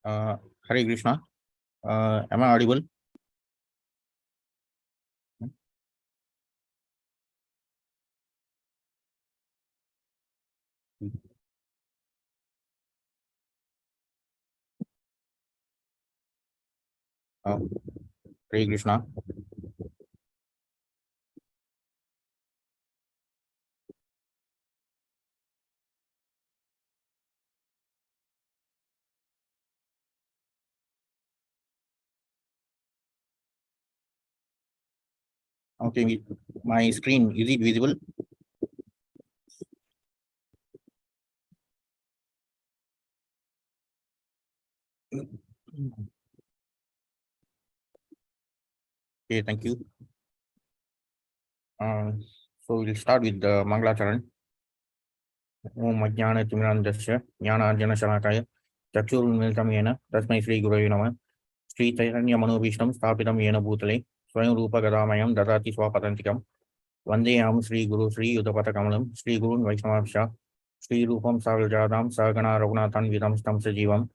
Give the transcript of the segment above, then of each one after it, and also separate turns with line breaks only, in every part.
Hare Krishna. Am I audible? Hare Krishna. Okay, my screen, is it visible? Okay, thank you. So we'll start with the Mangalacharan. Om Ajnana Timirandasya Jnana Shalakaya Chakshurunmilitam Yena Tasmai Shri Gurave Namah Shri Chaitanya Manobhishtam Sthapitam Yena Bhutale Swayam Rupa Gadamayam Dadati Swapatantikam Vandeyam Shri Guru Shri Yudhapata Kamalam Shri Gurun Vaishnavasya Shri Rupam Saviljadam Sagana Raghunathan Vidam Stam Sajivam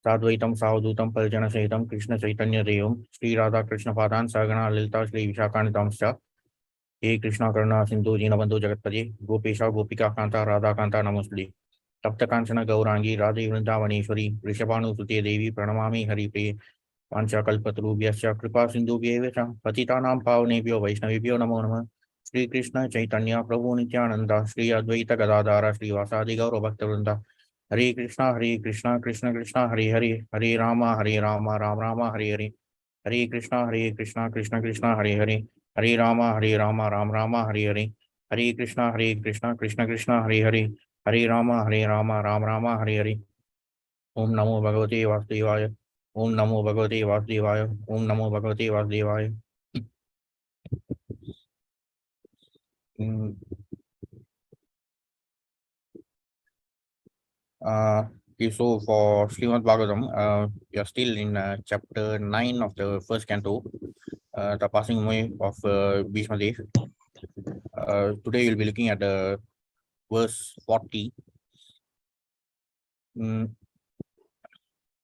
Sadvaitam Savdutam Paljana Sahitam Krishna Chaitanya Devam Shri Radha Krishna Padan Sagana Lilita Shri Vishakanitamsya हे कृष्णा करुणा सिंधु दीनबंधु जगतपति गोपेशा गोपिका कांता राधा कांता नमोस्तुते तप्त कांचन गौरांगी राधे वृंदावनेश्वरी वृषभानुसुते देवी प्रणमामि हरिप्रिये वाञ्छाकल्पतरुभ्यश्च कृपा सिन्धुभ्येव च पतितानां पावनेभ्यो वैष्णवेभ्यो नमो नमः श्री कृष्ण चैतन्य प्रभु नित्यानंद श्री अद्वैत गदाधर श्रीवासादि गौर भक्तवृंद हरे कृष्णा कृष्ण कृष्ण हरे हरे हरे राम राम राम हरे हरे हरे कृष्णा कृष्ण कृष्ण हरे हरे हरे राम राम राम हरे हरे हरे कृष्णा कृष्ण कृष्ण हरे हरे हरे राम राम राम हरे हरे ओम नमो भगवते वासुदेवाय ओम नमो भगवते वासुदेवाय ओम नमो भगवते वासुदेवाय Okay, so for Srimad Bhagavatam, we are still in chapter 9 of the first canto, the passing away of Bhishma Dev. Today we'll be looking at verse 40.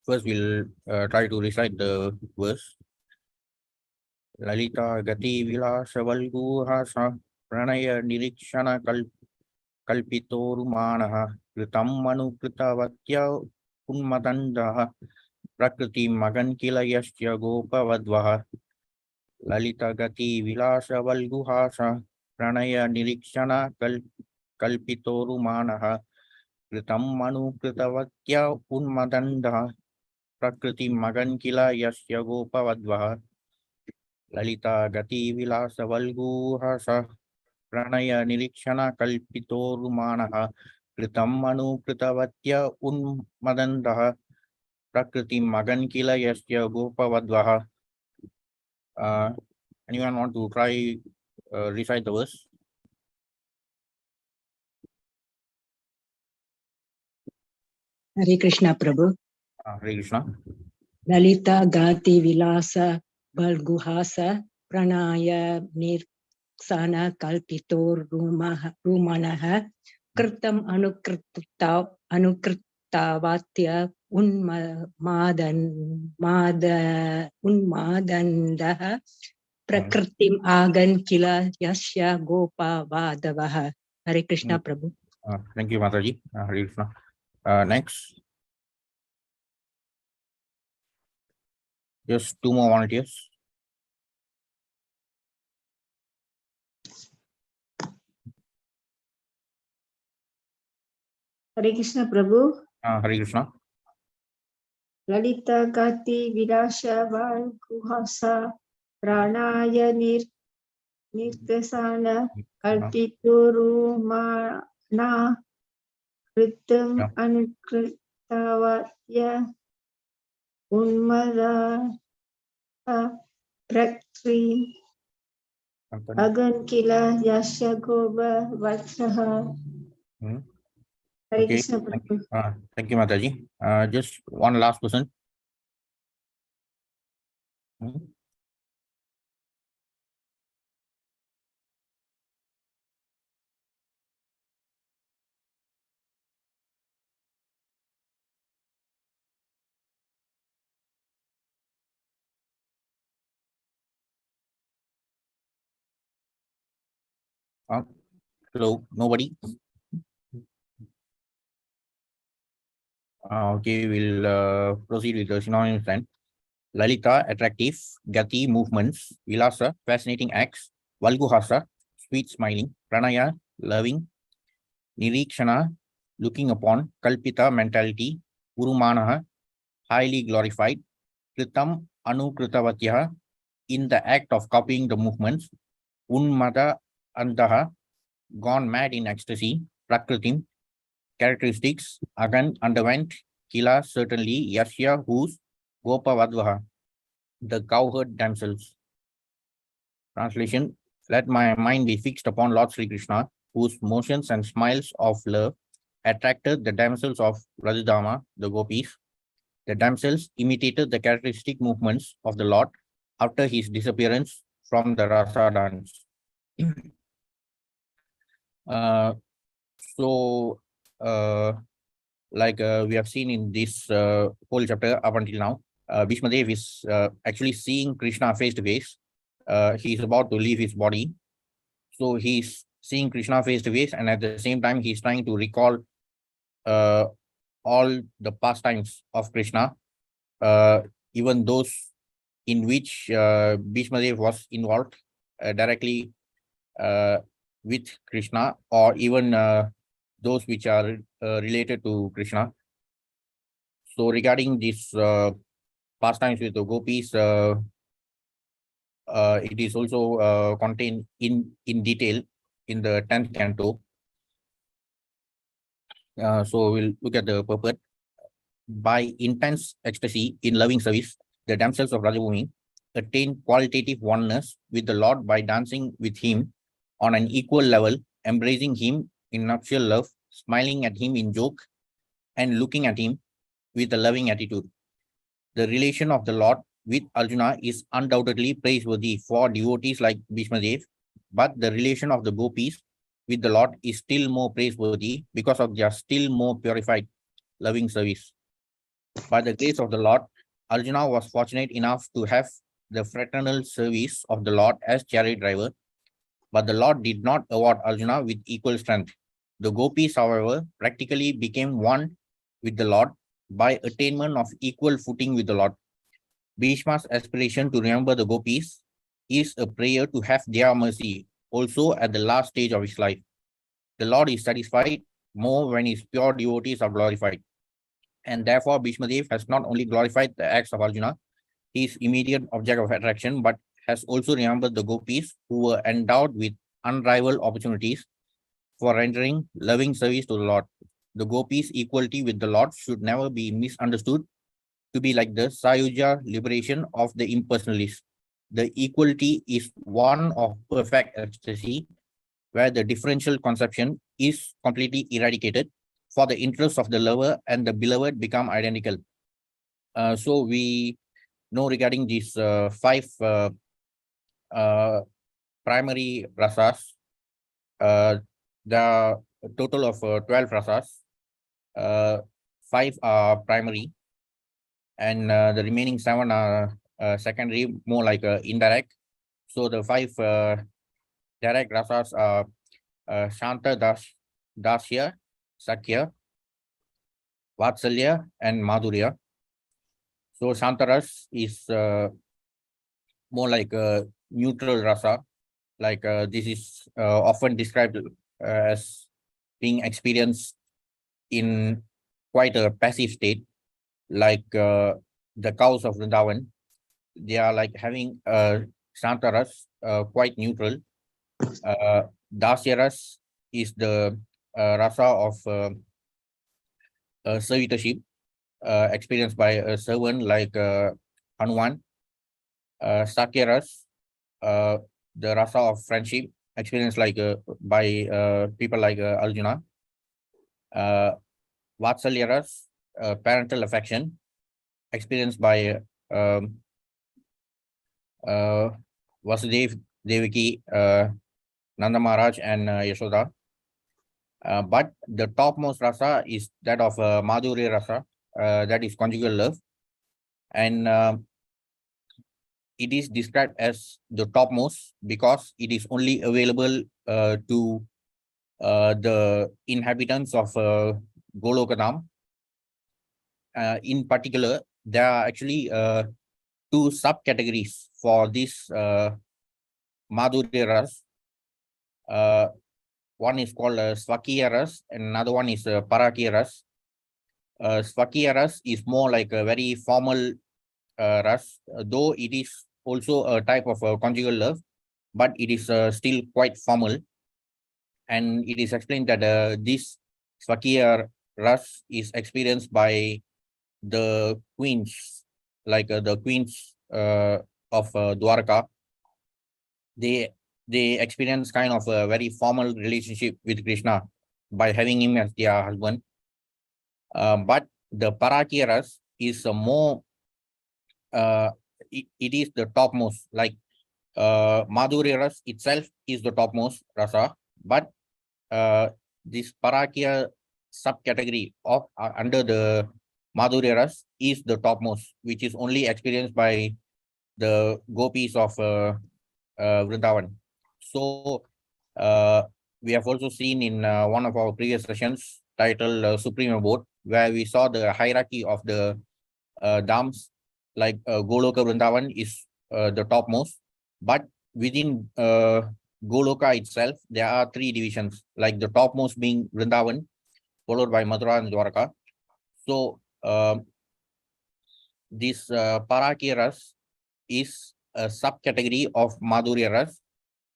First, we'll try to recite the verse. Lalita Gati Vilasa Valguhasa Pranaya Nirikshana Kalpitorumanaha Kritam Manu Kritavatya Unmadandaha Prakriti Magan Kilayasya Gopavadvaha Lalita Gati Vilasa Valguhasa Pranaya Nirikshana Kalpitorumanaha Kritam Manu Kritavatya Unmadandaha Prakriti Magan Kilayasya Gopavadvaha Lalita Gati Vilasa Valguhasa Pranaya Nirikshana Kalpitorumanaha Kritam Manu Kritavatya Unmadandaha Prakriti Magan Kilayasya Gopavadvaha. Anyone want to try recite the verse?
Hare Krishna Prabhu.
Hare Krishna.
Lalita Gati Vilasa Balguhasa Pranaya Nirsana Kalpitor Rumanaha Kritam Anukritavatya Unmadandaha Prakritim Agan Kila Yasya Gopa Vadavaha. Hare Krishna Prabhu.
Thank you, Mataji. Hare Krishna. Next. Just two more volunteers.
Hare Krishna Prabhu.
Hare Krishna.
Lalita Gati Vilasha Valguhasa Pranaya Nirtasana Kalpiturumana Kritam Anukritavatya Unmada Praktri Agankila Yasya Goba Vatsaha. Hare Krishna Prabhu.
Thank you, Mataji. Just one last person. Hello, nobody? Okay, we'll proceed with the synonyms then. Lalita, attractive. Gati, movements. Vilasa, fascinating acts. Valguhasa, sweet smiling. Pranaya, loving. Nirikshana, looking upon. Kalpita, mentality. Urumanaha, highly glorified. Kritam, anukritavatyaha, in the act of copying the movements. Unmada, antaha, gone mad in ecstasy. Prakritim, characteristics. Agan, underwent. Kila, certainly. Yasya, whose. Gopa Vadvaha, the cowherd damsels. Translation: let my mind be fixed upon Lord Sri Krishna, whose motions and smiles of love attracted the damsels of Radhidama, the gopis. The damsels imitated the characteristic movements of the Lord after his disappearance from the rasa dance. So, we have seen in this whole chapter up until now, Bhishma Dev is actually seeing Krishna face to face. He is about to leave his body. So he's seeing Krishna face to face, and at the same time, he's trying to recall all the pastimes of Krishna, even those in which Bhishma Dev was involved directly with Krishna, or even those which are related to Krishna. So regarding these pastimes with the gopis, it is also contained in detail in the 10th canto. So we'll look at the purport. By intense ecstasy in loving service, the damsels of Rajabhumi attain qualitative oneness with the Lord by dancing with him on an equal level, embracing him in nuptial love, smiling at him in joke, and looking at him with a loving attitude. The relation of the Lord with Arjuna is undoubtedly praiseworthy for devotees like Bhishma Dev, but the relation of the gopis with the Lord is still more praiseworthy because of their still more purified loving service. By the grace of the Lord, Arjuna was fortunate enough to have the fraternal service of the Lord as chariot driver, but the Lord did not award Arjuna with equal strength. The gopis, however, practically became one with the Lord by attainment of equal footing with the Lord. Bhishma's aspiration to remember the gopis is a prayer to have their mercy also at the last stage of his life. The Lord is satisfied more when his pure devotees are glorified. And therefore, Bhishma Dev has not only glorified the acts of Arjuna, his immediate object of attraction, but has also remembered the gopis who were endowed with unrivaled opportunities for rendering loving service to the Lord. The gopis' equality with the Lord should never be misunderstood to be like the Sayuja liberation of the impersonalists. The equality is one of perfect ecstasy, where the differential conception is completely eradicated, for the interests of the lover and the beloved become identical. So we know regarding these five primary rasas, the total of 12 rasas, 5 are primary, and the remaining 7 are secondary, more like indirect. So the 5 direct rasas are Shanta, Dasya, Sakya, Vatsalya, and Madhurya. So Shantaras is more like a neutral rasa, like this is often described as being experienced in quite a passive state, like the cows of Vrindavan. They are like having Shantaras quite neutral. Dasyaras is the rasa of servitorship experienced by a servant like Hanuman. Sakyaras, the rasa of friendship experienced like by people like Arjuna. Vatsalyaras, parental affection experienced by Vasudev, Devaki, Nanda Maharaj, and Yashoda. But the topmost rasa is that of Madhurya rasa, that is conjugal love. And it is described as the topmost because it is only available to the inhabitants of Golokadam. In particular, there are actually two subcategories for this Madhurya Ras. One is called Swakiya Ras and another one is Parakiya Ras. Swakiya Ras is more like a very formal Ras, though it is also a type of conjugal love, but it is still quite formal. And it is explained that this Swakiya Ras is experienced by the queens, like the queens of Dwarka. They experience kind of a very formal relationship with Krishna by having him as their husband. But the Parakiya Ras is a more it is the topmost, like Madhurya Ras itself is the topmost rasa, but this Parakiya subcategory of under the Madhurya Ras is the topmost, which is only experienced by the gopis of Vrindavan. So we have also seen in one of our previous sessions titled Supreme Abode, where we saw the hierarchy of the dhams, like Goloka Vrindavan is the topmost, but within Goloka itself, there are three divisions, like the topmost being Vrindavan, followed by Mathura and Dwarka. So this Parakiya Ras is a subcategory of Madhurya Ras,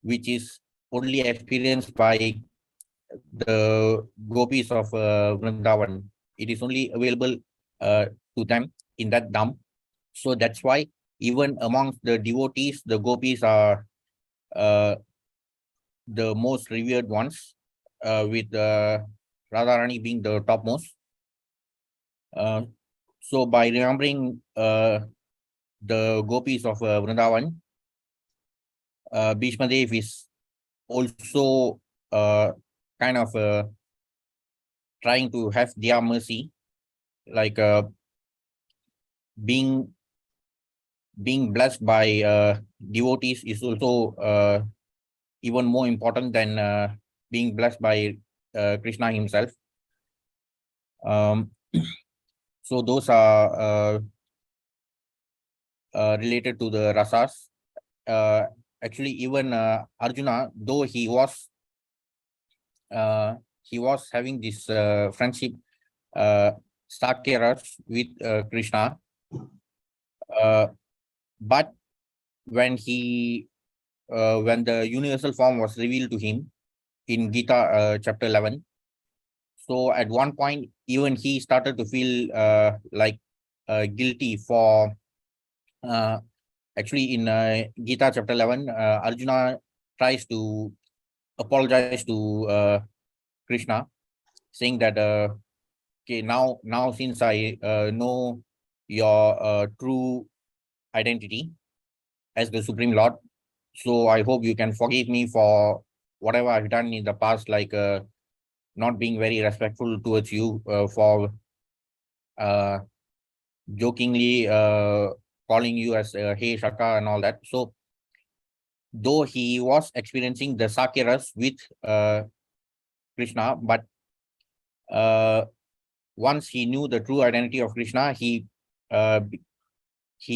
which is only experienced by the gopis of Vrindavan. It is only available to them in that dham. So that's why even amongst the devotees, the gopis are the most revered ones, with Radharani being the topmost. So by remembering the gopis of Vrindavan, Bhishma Dev is also kind of trying to have their mercy, like being blessed by devotees is also even more important than being blessed by Krishna himself. So those are related to the rasas. Actually, even Arjuna, though he was having this friendship, Sakya with Krishna, but when the universal form was revealed to him in Gita chapter 11, so at one point even he started to feel like guilty for actually in Gita chapter 11, Arjuna tries to apologize to Krishna, saying that okay, now since I know your true identity as the Supreme Lord, so I hope you can forgive me for whatever I've done in the past, like not being very respectful towards you, for jokingly calling you as Hey Shaka and all that. So though he was experiencing the Sakyaras with Krishna, but once he knew the true identity of Krishna, he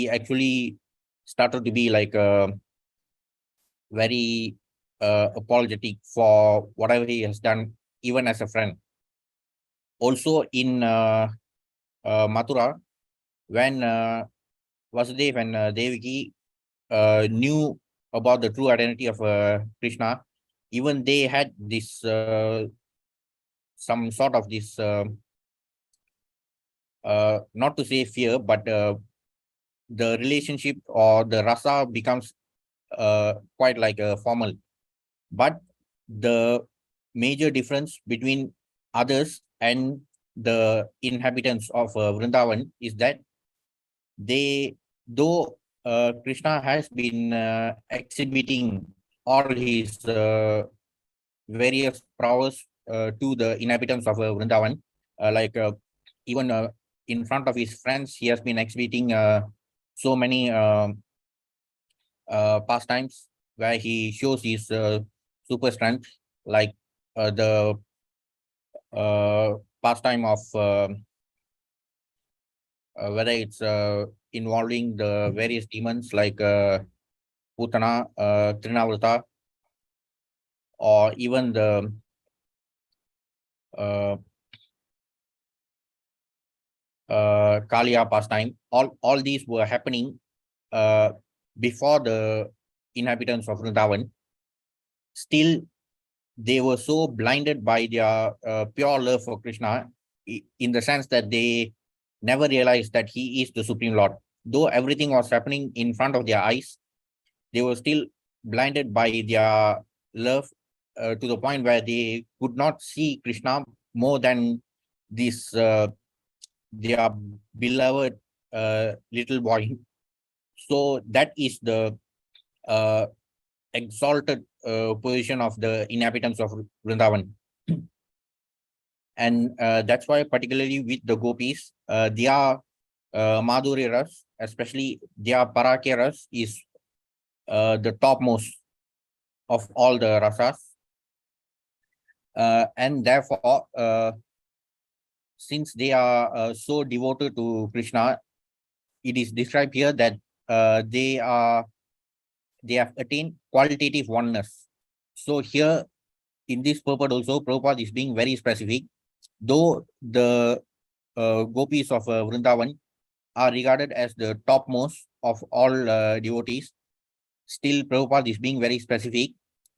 actually started to be like very apologetic for whatever he has done, even as a friend. Also in Mathura, when Vasudev and Devaki knew about the true identity of Krishna, even they had this some sort of this not to say fear, but the relationship or the rasa becomes quite like formal. But the major difference between others and the inhabitants of Vrindavan is that though Krishna has been exhibiting all his various prowess to the inhabitants of Vrindavan, like even in front of his friends, he has been exhibiting so many pastimes where he shows his super strength, like the pastime of whether it's involving the various demons like Putana, Trinavrata, or even the Kaliya pastime. All these were happening before the inhabitants of Vrindavan. Still, they were so blinded by their pure love for Krishna, in the sense that they never realized that he is the Supreme Lord. Though everything was happening in front of their eyes, they were still blinded by their love to the point where they could not see Krishna more than this their beloved little boy. So that is the exalted position of the inhabitants of Vrindavan. And that's why, particularly with the gopis, their Madhurya ras, especially their Parakya ras, is the topmost of all the rasas. And therefore, since they are so devoted to Krishna, it is described here that they have attained qualitative oneness. So here, in this purport also, Prabhupada is being very specific. Though the gopis of Vrindavan are regarded as the topmost of all devotees, still Prabhupada is being very specific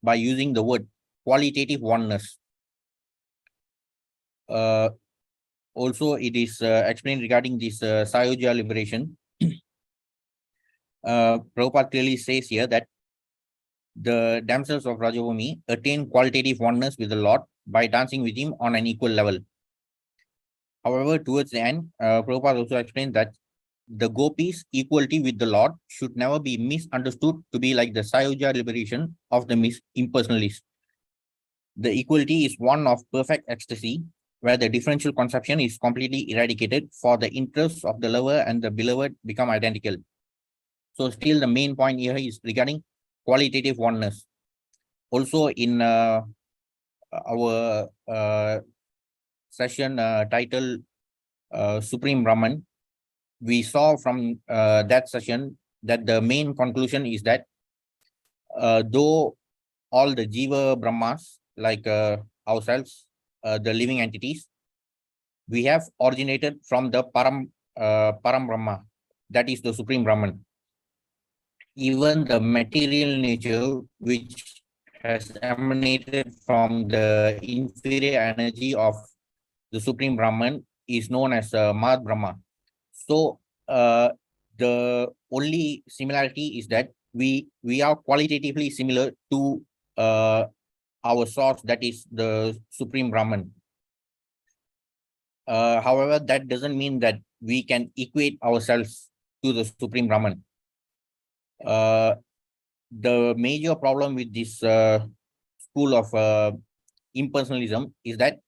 by using the word qualitative oneness. Also, it is explained regarding this Sayojya liberation. Prabhupada clearly says here that the damsels of Rajabhumi attain qualitative oneness with the Lord by dancing with him on an equal level. However, towards the end, Prabhupada also explained that the gopis' equality with the Lord should never be misunderstood to be like the Sayojya liberation of the impersonalists. The equality is one of perfect ecstasy, where the differential conception is completely eradicated, for the interests of the lover and the beloved become identical. So still the main point here is regarding qualitative oneness. Also in our session titled Supreme Brahman, we saw from that session that the main conclusion is that though all the Jiva Brahmas, like ourselves, the living entities, we have originated from the Param Brahma, that is the Supreme Brahman. Even the material nature, which has emanated from the inferior energy of the Supreme Brahman, is known as Mad Brahma. So the only similarity is that we are qualitatively similar to our source, that is the Supreme Brahman. However, that doesn't mean that we can equate ourselves to the Supreme Brahman. The major problem with this school of impersonalism is that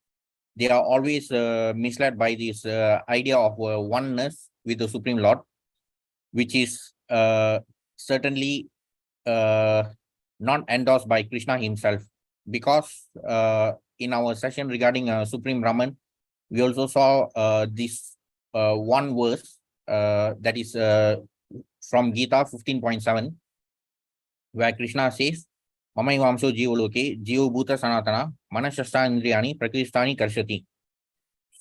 they are always misled by this idea of oneness with the Supreme Lord, which is certainly not endorsed by Krishna himself. Because in our session regarding Supreme Brahman, we also saw this one verse that is from Gita 15.7, where Krishna says, Mamai Vamso Jivaloke, Jivo Bhuta Sanatana, Manashasta Indriyani, Prakristani Karshati.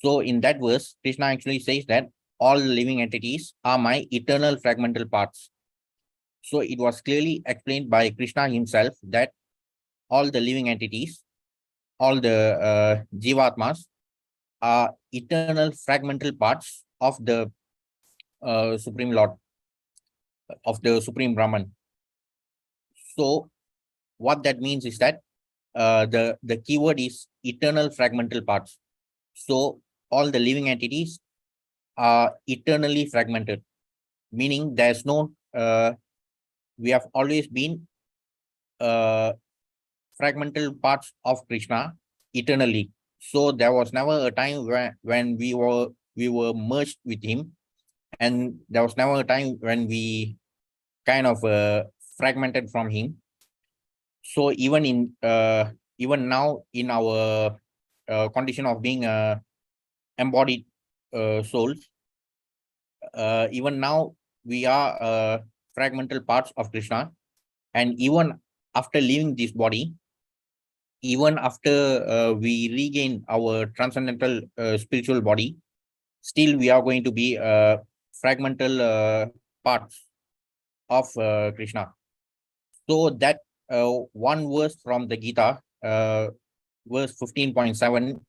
So in that verse, Krishna actually says that all living entities are my eternal fragmental parts. So it was clearly explained by Krishna himself that all the living entities, all the Jivatmas, are eternal fragmental parts of the Supreme Lord, of the Supreme Brahman. So what that means is that the keyword is eternal fragmental parts. So all the living entities are eternally fragmented, meaning there's no, we have always been fragmental parts of Krishna eternally. So there was never a time when we were merged with him, and there was never a time when we kind of fragmented from him. So even now in our condition of being embodied souls, even now we are fragmental parts of Krishna, and even after leaving this body, even after we regain our transcendental spiritual body, still we are going to be fragmental parts of Krishna. So that one verse from the Gita, verse 15.7,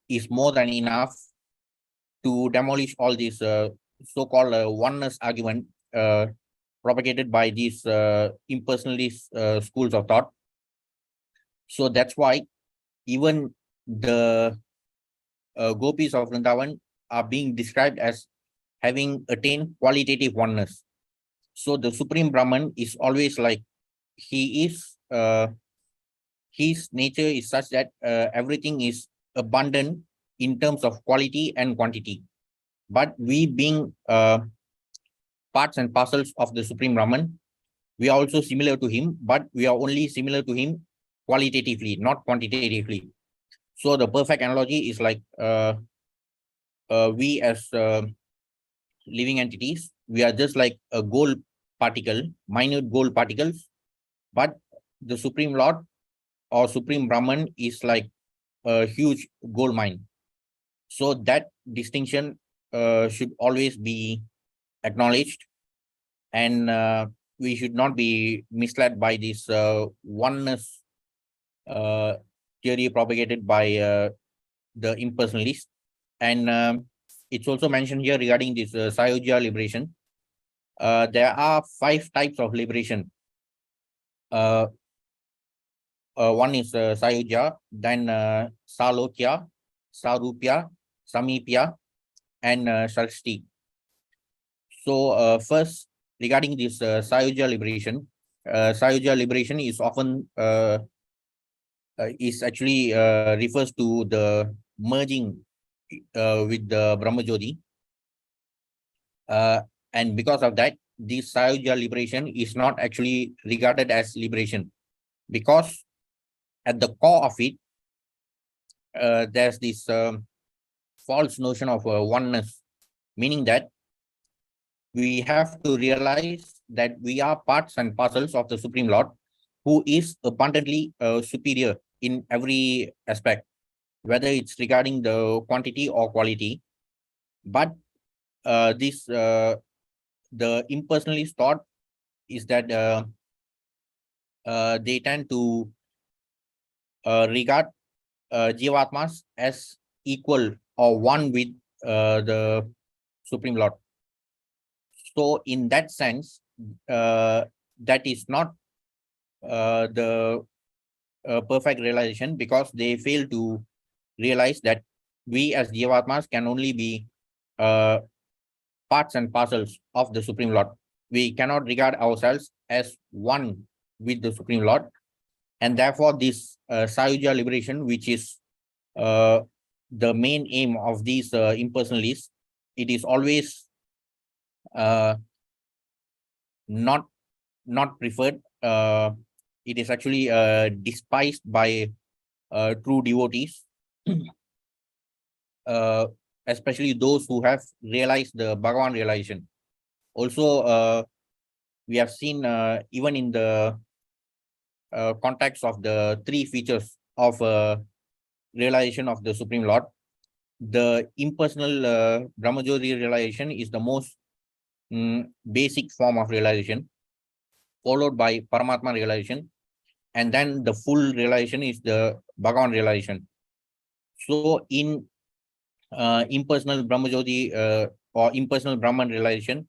is more than enough to demolish all these so-called oneness argument propagated by these impersonalist schools of thought. So that's why even the gopis of Vrindavan are being described as having attained qualitative oneness. So the Supreme Brahman is always like, he is, his nature is such that everything is abundant in terms of quality and quantity. But we being parts and parcels of the Supreme Brahman, we are also similar to him, but we are only similar to him qualitatively, not quantitatively. So the perfect analogy is like we as living entities, we are just like a gold particle, minute gold particles, but the Supreme Lord or Supreme Brahman is like a huge gold mine. So that distinction should always be acknowledged, and we should not be misled by this oneness theory propagated by the impersonalists. And it's also mentioned here regarding this Sayojya liberation. There are 5 types of liberation. One is Sayojya, then Salokya, Sarupya, Samipya, and Sarshti. So first, regarding this Sayojya liberation is often is actually refers to the merging with the Brahmajyoti. And because of that, this Sayojya liberation is not actually regarded as liberation, because at the core of it, there's this false notion of oneness, meaning that we have to realize that we are parts and parcels of the Supreme Lord, who is abundantly superior in every aspect, whether it's regarding the quantity or quality. But the impersonalist thought is that they tend to regard Jivatmas as equal or one with the Supreme Lord. So in that sense, that is not the perfect realization, because they fail to realize that we as Jivatmas can only be parts and parcels of the Supreme Lord. We cannot regard ourselves as one with the Supreme Lord. And therefore, this Sayojya liberation, which is the main aim of these impersonalists, it is always not preferred. It is actually despised by true devotees, especially those who have realized the Bhagavan realization. Also, we have seen even in the context of the 3 features of realization of the Supreme Lord, the impersonal Brahmajyoti realization is the most basic form of realization, followed by Paramatma realization, and then the full realization is the Bhagavan realization. So in impersonal Brahmajyoti or impersonal Brahman realization,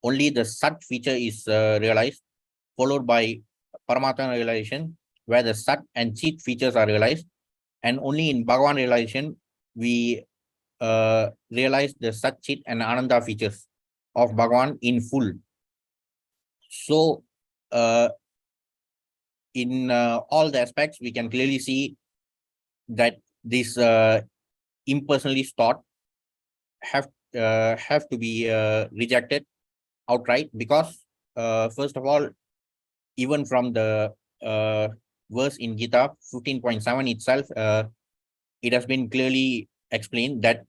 only the Sat feature is realized, followed by Paramatma realization, where the Sat and Chit features are realized, and only in Bhagavan realization we realize the Sat, Chit, and Ananda features of Bhagavan in full. So in all the aspects, we can clearly see that this impersonalist thought have to be rejected outright, because first of all, even from the verse in Gita 15.7 itself, it has been clearly explained that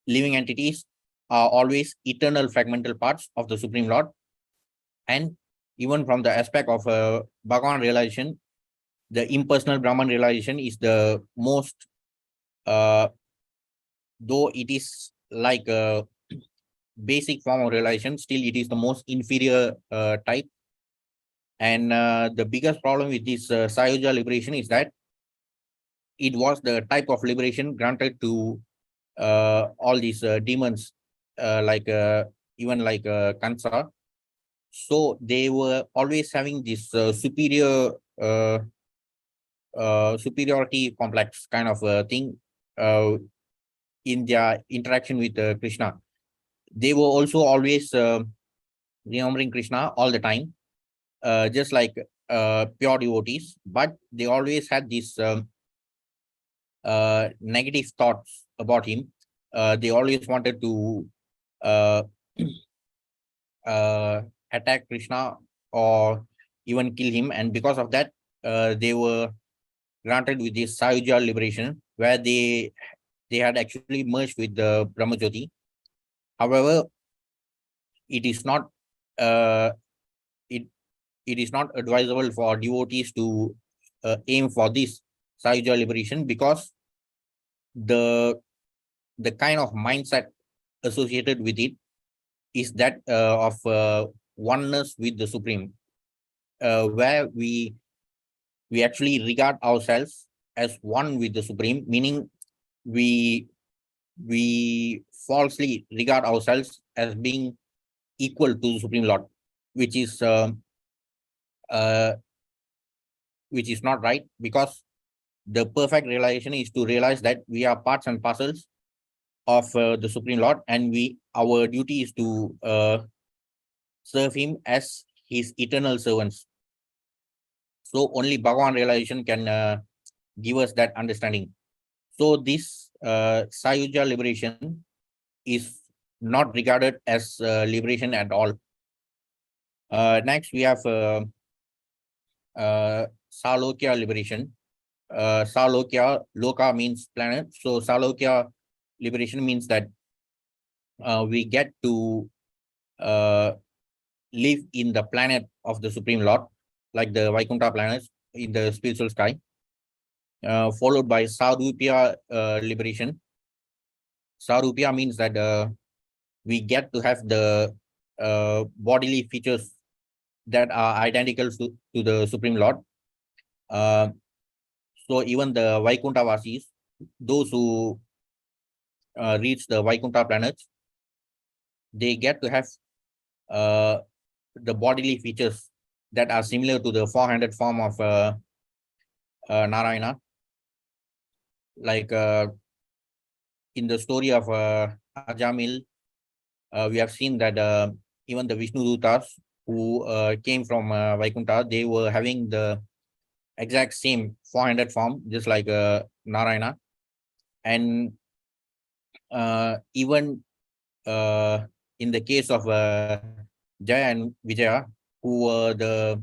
living entities are always eternal fragmental parts of the Supreme Lord. And even from the aspect of Bhagavan realization, the impersonal Brahman realization is the most, though it is like a basic form of realization, still it is the most inferior type. And the biggest problem with this Sayuja liberation is that it was the type of liberation granted to all these demons, like even like Kansa. So they were always having this superiority complex kind of thing in their interaction with Krishna. They were also always remembering Krishna all the time, just like pure devotees, but they always had these negative thoughts about him. They always wanted to uh, attack Krishna or even kill him, and because of that, they were granted with this Sayuja liberation, where they had actually merged with the Brahmajyoti. However, it is not uh, it it is not advisable for devotees to aim for this Sayuja liberation, because the kind of mindset associated with it is that of oneness with the Supreme, where we actually regard ourselves as one with the Supreme, meaning we falsely regard ourselves as being equal to the Supreme Lord, which is uh, not right, because the perfect realization is to realize that we are parts and parcels of the Supreme Lord, and our duty is to serve him as his eternal servants. So only Bhagavan realization can give us that understanding. So this Sayuja liberation is not regarded as liberation at all. Next, we have Salokya liberation. Salokya, Loka means planet. So Salokya liberation means that we get to live in the planet of the Supreme Lord, like the Vaikuntha planets in the spiritual sky, followed by Sarupya liberation. Sarupya means that we get to have the bodily features that are identical to the Supreme Lord. So even the Vaikuntha Vasis, those who reach the Vaikuntha planets, they get to have the bodily features that are similar to the 400 form of Narayana. Like in the story of Ajamil, we have seen that even the Vishnu Dutas who came from Vaikuntha, they were having the exact same 400 form, just like Narayana. And even in the case of Jaya and Vijaya, who were the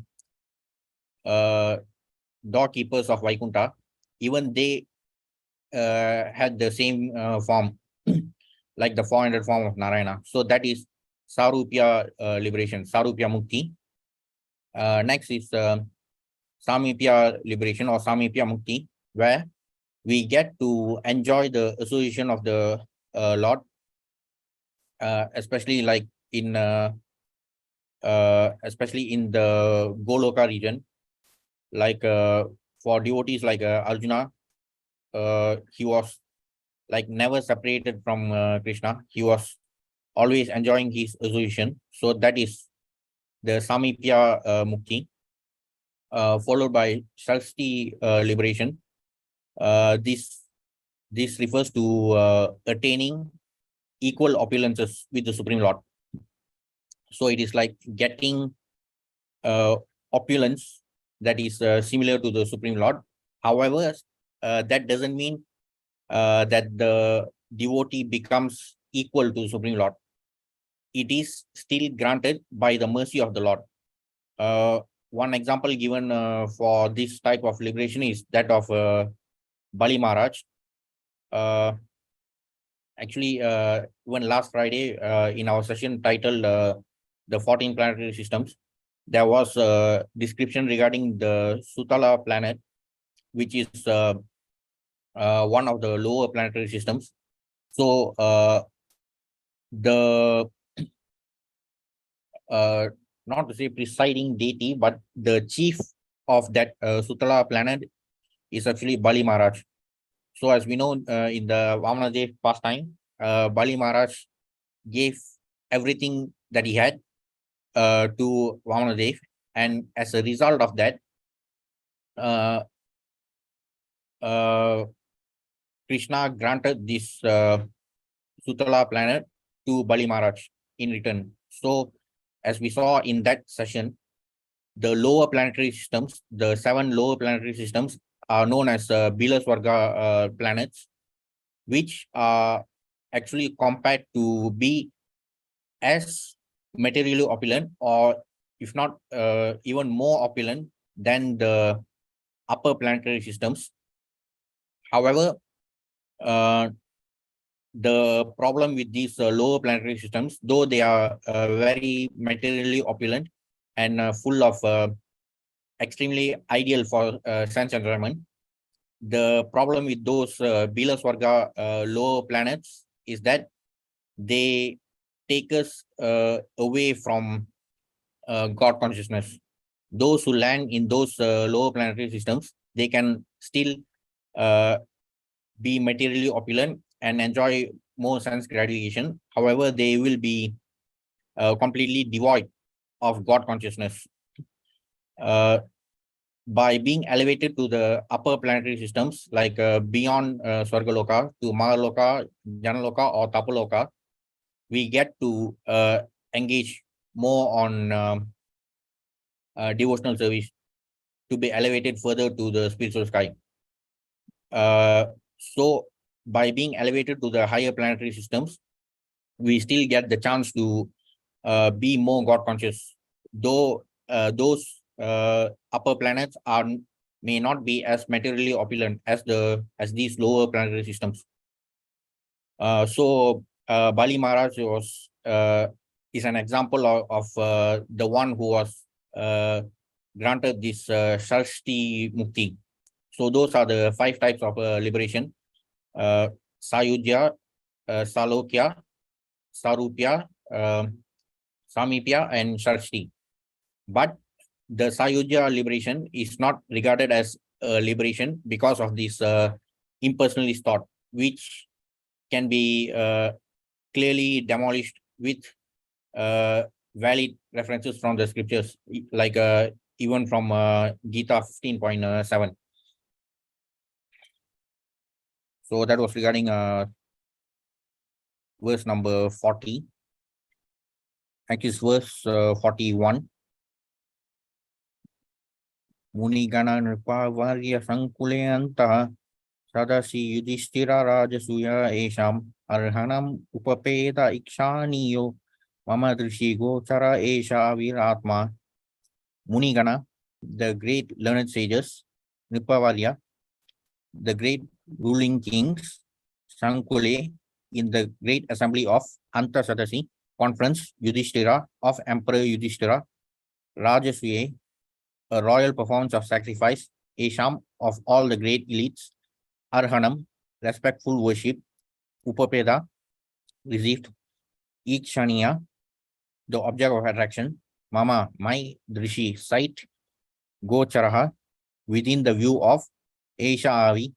doorkeepers of Vaikuntha, even they had the same form, like the 400 form of Narayana. So that is Sarupya liberation, Sarupya Mukti. Next is Samipya liberation or Samipya Mukti, where we get to enjoy the association of the Lord, especially like in especially in the Goloka region, like for devotees like Arjuna, he was like never separated from Krishna. He was always enjoying his association. So that is the Samipya Mukti, followed by Shakti liberation. This refers to attaining equal opulences with the Supreme Lord. So it is like getting opulence that is similar to the Supreme Lord. However, that doesn't mean that the devotee becomes equal to Supreme Lord. It is still granted by the mercy of the Lord. one example given for this type of liberation is that of Bali Maharaj. Actually, even last Friday, in our session titled The 14 Planetary Systems, there was a description regarding the Sutala planet, which is one of the lower planetary systems. So the not to say presiding deity, but the chief of that Sutala planet is actually Bali Maharaj. So as we know, in the Vamanadev pastime, Bali Maharaj gave everything that he had to Vamanadev, and as a result of that, Krishna granted this Sutala planet to Bali Maharaj in return. So as we saw in that session, the lower planetary systems, the 7 lower planetary systems, are known as Bilaswarga planets, which are actually compared to be as materially opulent, or if not even more opulent than the upper planetary systems. However, the problem with these lower planetary systems, though they are very materially opulent and full of extremely ideal for sense enjoyment, the problem with those Bilaswarga lower planets is that they take us away from God consciousness. Those who land in those lower planetary systems, they can still be materially opulent and enjoy more sense gratification. However, they will be completely devoid of God consciousness. By being elevated to the upper planetary systems, like beyond Swargaloka to Mahaloka, Janaloka, or Tapaloka, we get to engage more on devotional service to be elevated further to the spiritual sky. So by being elevated to the higher planetary systems, we still get the chance to be more God conscious, though those upper planets may not be as materially opulent as these lower planetary systems. So Bali Maharaj is an example of the one who was granted this Sarshti Mukti. So those are the 5 types of liberation: Sayujya, Salokya, Sarupya, Samipya, and Sarshti. But the Sayujya liberation is not regarded as a liberation because of this impersonalist thought, which can be clearly demolished with valid references from the scriptures, like even from Gita 15.7. So that was regarding verse number 40. Next is verse 41. Munigana Nripa Varya Sankuleyanta Sadasi Yudhishthira Rajasuya Esham Arhanam Upapeda Ikshaniyo Mama Drishi Gochara Esha Viratma. Munigana, the great learned sages; Nipavalya, the great ruling kings; Sankule, in the great assembly of Antasadasi conference; Yudhishthira, of Emperor Yudhishthira; Rajasuye, a royal performance of sacrifice; Esham, of all the great elites; Arhanam, respectful worship; Upapeda, received; Ikshaniya, the object of attraction; Mama, my; Drishi, sight; Gocharaha, within the view of; Esha Avi,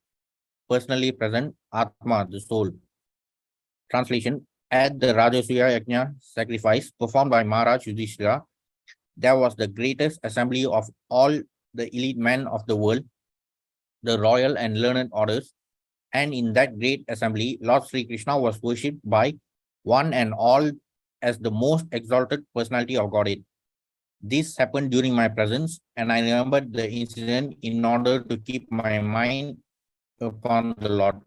personally present; Atma, the soul. Translation: at the Rajasuya Yajna sacrifice performed by Maharaj Yudhishthira, there was the greatest assembly of all the elite men of the world, the royal and learned orders, and in that great assembly, Lord Sri Krishna was worshipped by one and all as the most exalted personality of Godhead. This happened during my presence, and I remembered the incident in order to keep my mind upon the Lord.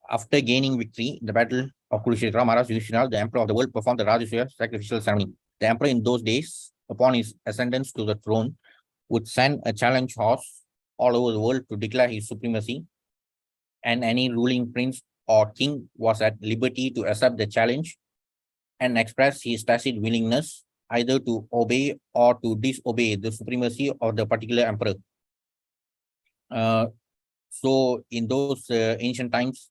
After gaining victory in the battle of Kurukshetra, Maharaj Yudhishthira, the emperor of the world, performed the Rajasuya sacrificial ceremony. The emperor in those days upon his ascendance to the throne, would send a challenge horse all over the world to declare his supremacy, and any ruling prince or king was at liberty to accept the challenge and express his tacit willingness either to obey or to disobey the supremacy of the particular emperor. So in those ancient times,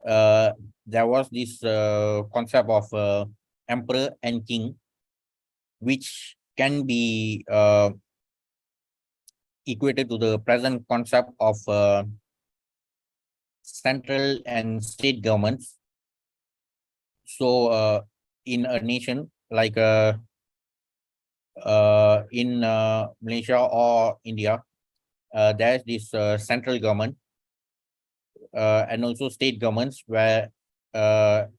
there was this concept of emperor and king, which can be equated to the present concept of central and state governments. So in a nation like in Malaysia or India, there's this central government and also state governments where the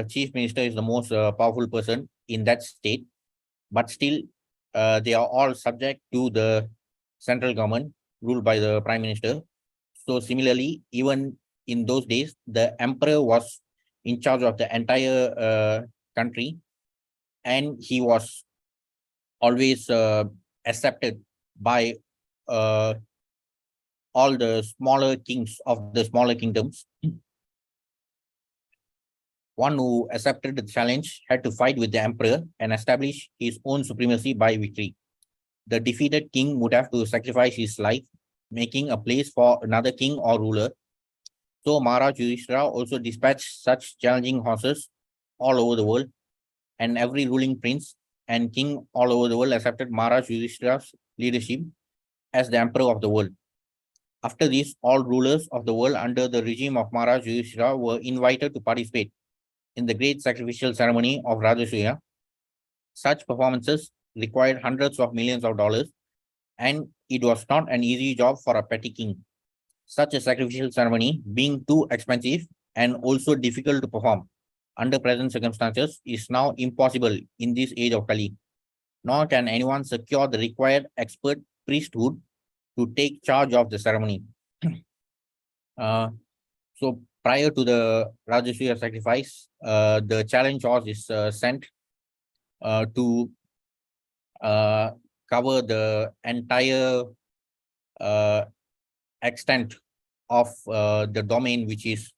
chief minister is the most powerful person in that state, but still they are all subject to the central government ruled by the prime minister. So similarly, even in those days, the emperor was in charge of the entire country, and he was always accepted by all the smaller kings of the smaller kingdoms. One who accepted the challenge had to fight with the emperor and establish his own supremacy by victory. The defeated king would have to sacrifice his life, making a place for another king or ruler. So Maharaj Yudhishthira also dispatched such challenging horses all over the world, and every ruling prince and king all over the world accepted Maharaj Yudhishthira's leadership as the emperor of the world. After this, all rulers of the world under the regime of Maharaj Yudhishthira were invited to participate in the great sacrificial ceremony of Rajasuya. Such performances required hundreds of millions of dollars, and it was not an easy job for a petty king. Such a sacrificial ceremony, being too expensive and also difficult to perform under present circumstances, is now impossible in this age of Kali. Nor can anyone secure the required expert priesthood to take charge of the ceremony. So prior to the Rajasuya sacrifice, the challenge horse is sent to cover the entire extent of the domain which is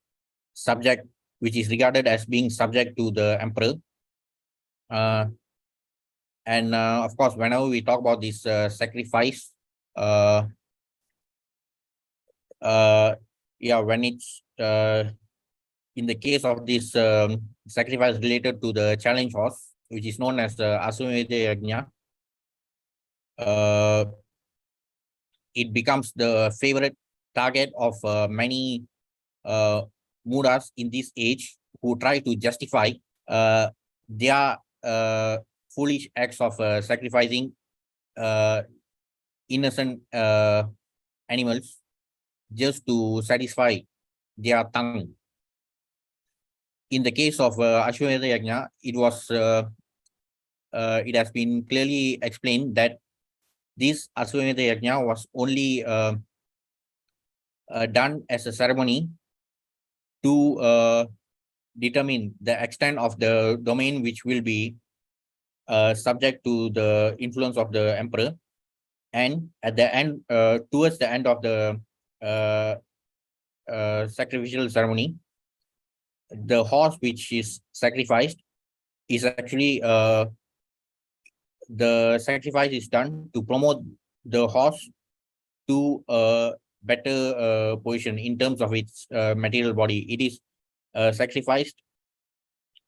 regarded as being subject to the emperor. And of course, whenever we talk about this sacrifice, when it's in the case of this sacrifice related to the challenge horse, which is known as the Aswamedha Yajna, it becomes the favorite target of many Muras in this age who try to justify their foolish acts of sacrificing innocent animals just to satisfy their tongue. In the case of Ashwamedha Yajna, it has been clearly explained that this Ashwamedha Yajna was only done as a ceremony to determine the extent of the domain which will be subject to the influence of the emperor. And at the end, towards the end of the sacrificial ceremony, the horse which is sacrificed is actually the sacrifice is done to promote the horse to a better position in terms of its material body. It is sacrificed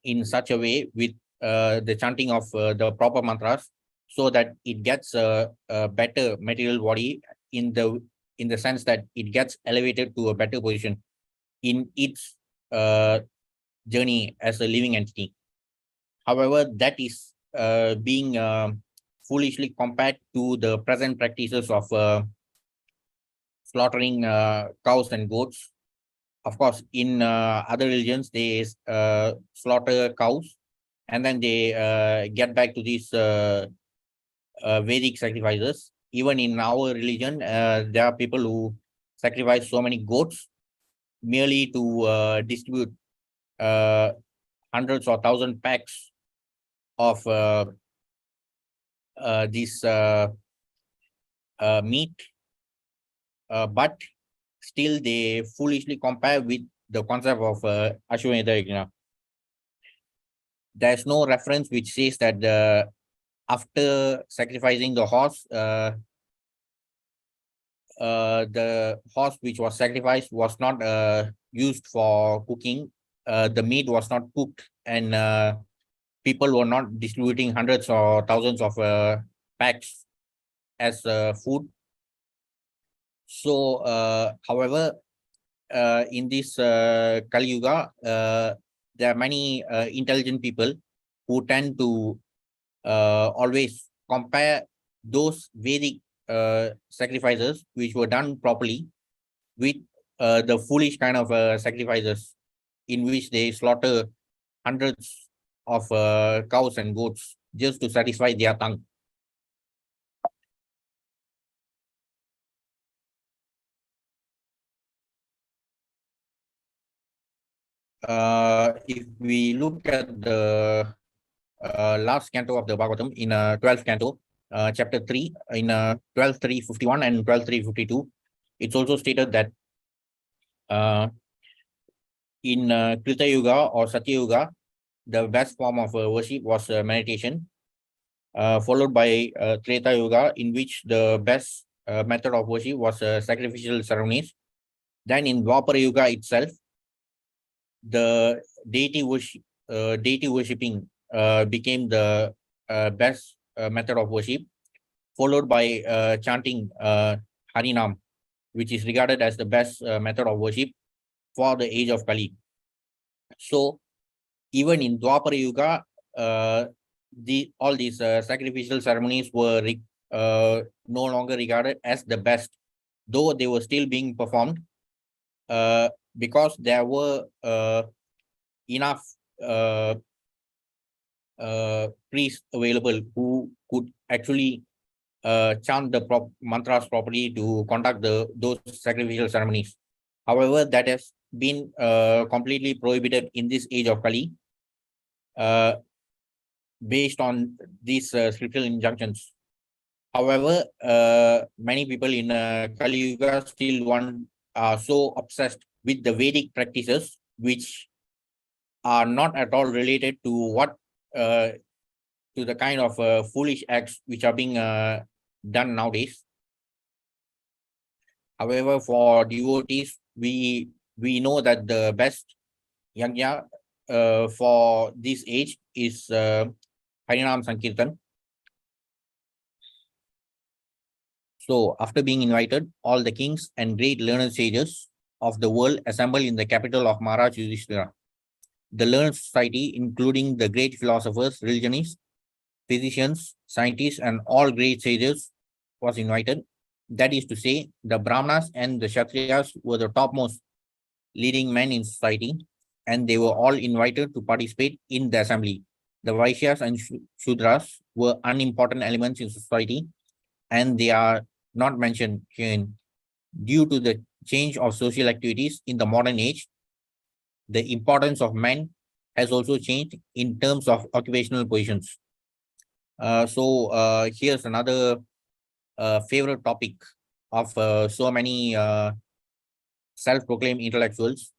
in such a way with the chanting of the proper mantras, so that it gets a better material body in the sense that it gets elevated to a better position in its journey as a living entity. However, that is being foolishly compared to the present practices of slaughtering cows and goats. Of course, in other religions, they slaughter cows and then they get back to these Vedic sacrifices. Even in our religion, there are people who sacrifice so many goats merely to distribute hundreds or thousand packs of this meat, but still they foolishly compare with the concept of Ashwamedha Yajna. There's no reference which says that after sacrificing the horse, the horse which was sacrificed was not used for cooking. The meat was not cooked, and people were not distributing hundreds or thousands of packs as food. So, however, in this Kali Yuga, there are many intelligent people who tend to always compare those Vedic sacrifices which were done properly with the foolish kind of sacrifices in which they slaughter hundreds of cows and goats just to satisfy their tongue. If we look at the last canto of the Bhagavatam in 12th canto, chapter 3, in 12.351 and 12.352, it's also stated that in Krita Yuga or Satya Yuga, the best form of worship was meditation, followed by Treta Yuga, in which the best method of worship was sacrificial ceremonies. Then in Dwapara Yuga itself, the deity worshipping became the best method of worship, followed by chanting Harinam, which is regarded as the best method of worship for the age of Kali. So even in Dwapara Yuga, all these sacrificial ceremonies were no longer regarded as the best, though they were still being performed, because there were enough priests available who could actually chant the mantras properly to conduct those sacrificial ceremonies. However, that has been completely prohibited in this age of Kali, based on these scriptural injunctions. However, many people in Kali Yuga still are so obsessed with the Vedic practices, which are not at all related to what to the kind of foolish acts which are being done nowadays. However, for devotees, we know that the best yajna for this age is Harinam Sankirtan. So, after being invited, all the kings and great learned sages of the world assemble in the capital of Maharaj Yudhishthira. The learned society, including the great philosophers, religionists, physicians, scientists, and all great sages, was invited. That is to say, the Brahmanas and the Kshatriyas were the topmost leading men in society, and they were all invited to participate in the assembly. The Vaishyas and Shudras were unimportant elements in society, and they are not mentioned here. Due to the change of social activities in the modern age, the importance of men has also changed in terms of occupational positions. So here's another favorite topic of so many self-proclaimed intellectuals.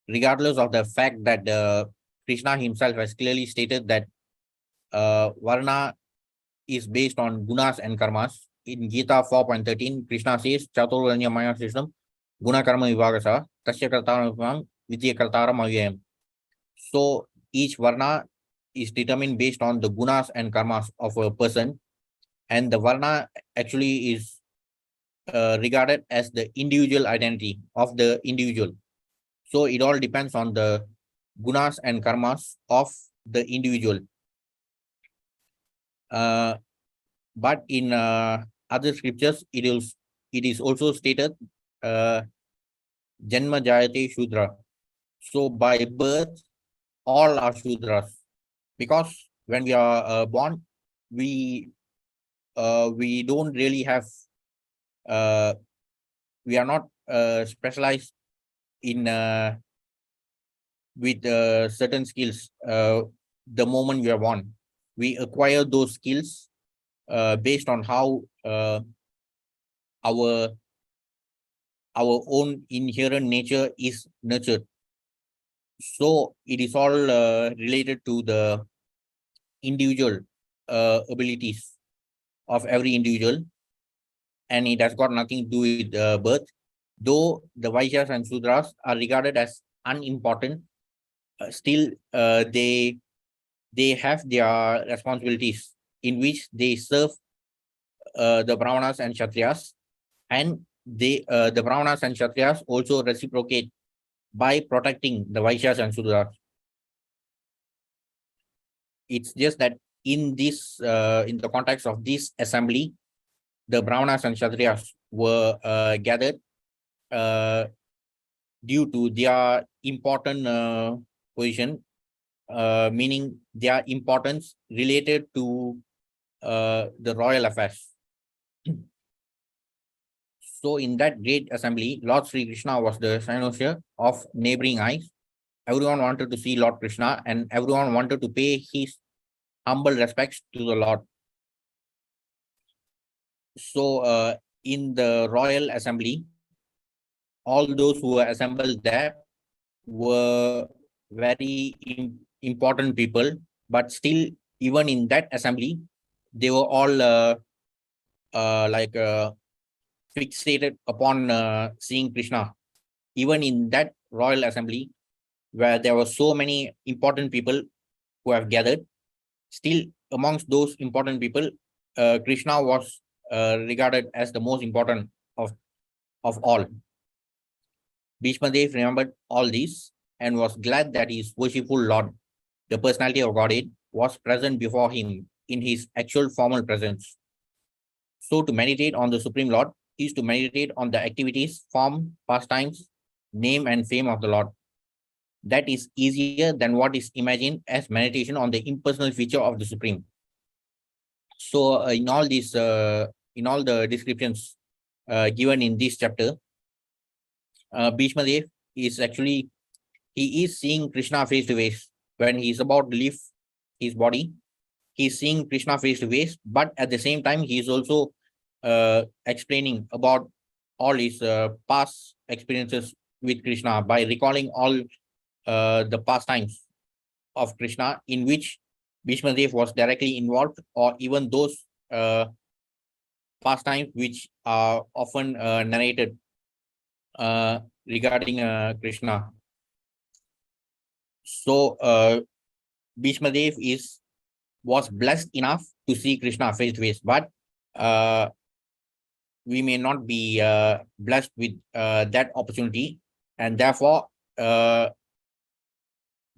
Regardless of the fact that Krishna himself has clearly stated that Varna is based on gunas and karmas. In Gita 4.13, Krishna says, Chaturvanya Maya System, Guna Karma Vivagasa, Tasya Kartaram Vidya Kartaram Avyayam. So each Varna is determined based on the gunas and karmas of a person, and the Varna actually is regarded as the individual identity of the individual. So it all depends on the gunas and karmas of the individual. But in other scriptures, it is also stated Janma Jayate Shudra. So by birth, all are Shudras, because when we are born, we don't really have we are not specialized in with certain skills. the moment we are born. We acquire those skills based on how our own inherent nature is nurtured. So it is all related to the individual abilities of every individual, and it has got nothing to do with birth. Though the Vaishyas and Sudras are regarded as unimportant, still they have their responsibilities in which they serve the Brahmanas and Kshatriyas, and the Brahmanas and Kshatriyas also reciprocate by protecting the Vaishyas and Sudras. It's just that in this in the context of this assembly, the Brahmanas and Kshatriyas were gathered due to their important position, meaning their importance related to the royal affairs. So in that great assembly, Lord Sri Krishna was the cynosure of neighboring eyes. Everyone wanted to see Lord Krishna, and everyone wanted to pay his humble respects to the Lord. So in the royal assembly, all those who were assembled there were very important people, but still, even in that assembly, they were all fixated upon seeing Krishna. Even in that royal assembly, where there were so many important people who have gathered, still amongst those important people, Krishna was regarded as the most important of all. Bhishma Dev remembered all this and was glad that his worshipful Lord, the personality of Godhead, was present before him in his actual formal presence. So to meditate on the Supreme Lord is to meditate on the activities, form, pastimes, name and fame of the Lord. That is easier than what is imagined as meditation on the impersonal feature of the Supreme. So in all the descriptions given in this chapter, Bhishma Dev is actually, he is seeing Krishna face to face. When he is about to leave his body, he is seeing Krishna face to face, but at the same time, he is also explaining about all his past experiences with Krishna by recalling all the pastimes of Krishna in which Bhishma Dev was directly involved, or even those pastimes which are often narrated regarding Krishna. So Bhishma Dev was blessed enough to see Krishna face to face, but we may not be blessed with that opportunity, and therefore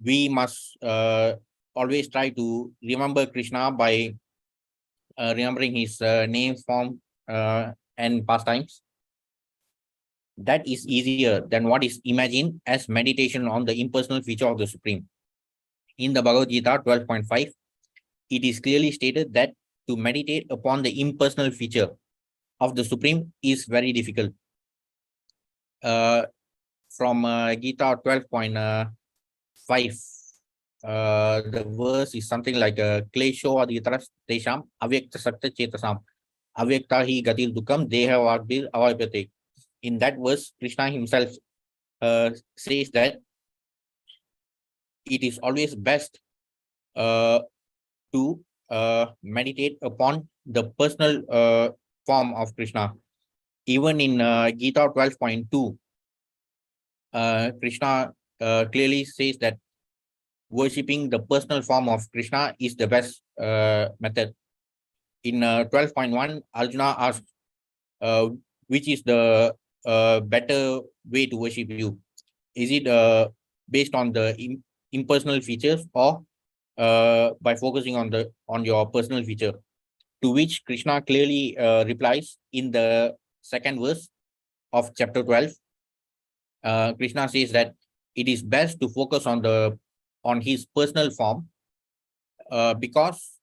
we must always try to remember Krishna by remembering his name, form, and pastimes. That is easier than what is imagined as meditation on the impersonal feature of the Supreme. In the Bhagavad Gita 12.5, it is clearly stated that to meditate upon the impersonal feature of the Supreme is very difficult. From Gita 12.5, the verse is something like Klesho aditaras tesham avyakta sakta chetasam avyakta hi gatil dukam deha vagdir avayapate. In that verse, Krishna himself says that it is always best to meditate upon the personal form of Krishna. Even in Gita 12.2, Krishna clearly says that worshipping the personal form of Krishna is the best method. In 12.1, Arjuna asked, which is the better way to worship you? Is it based on the impersonal features, or by focusing on your personal feature? To which Krishna clearly replies in the second verse of chapter 12. Krishna says that it is best to focus on his personal form, because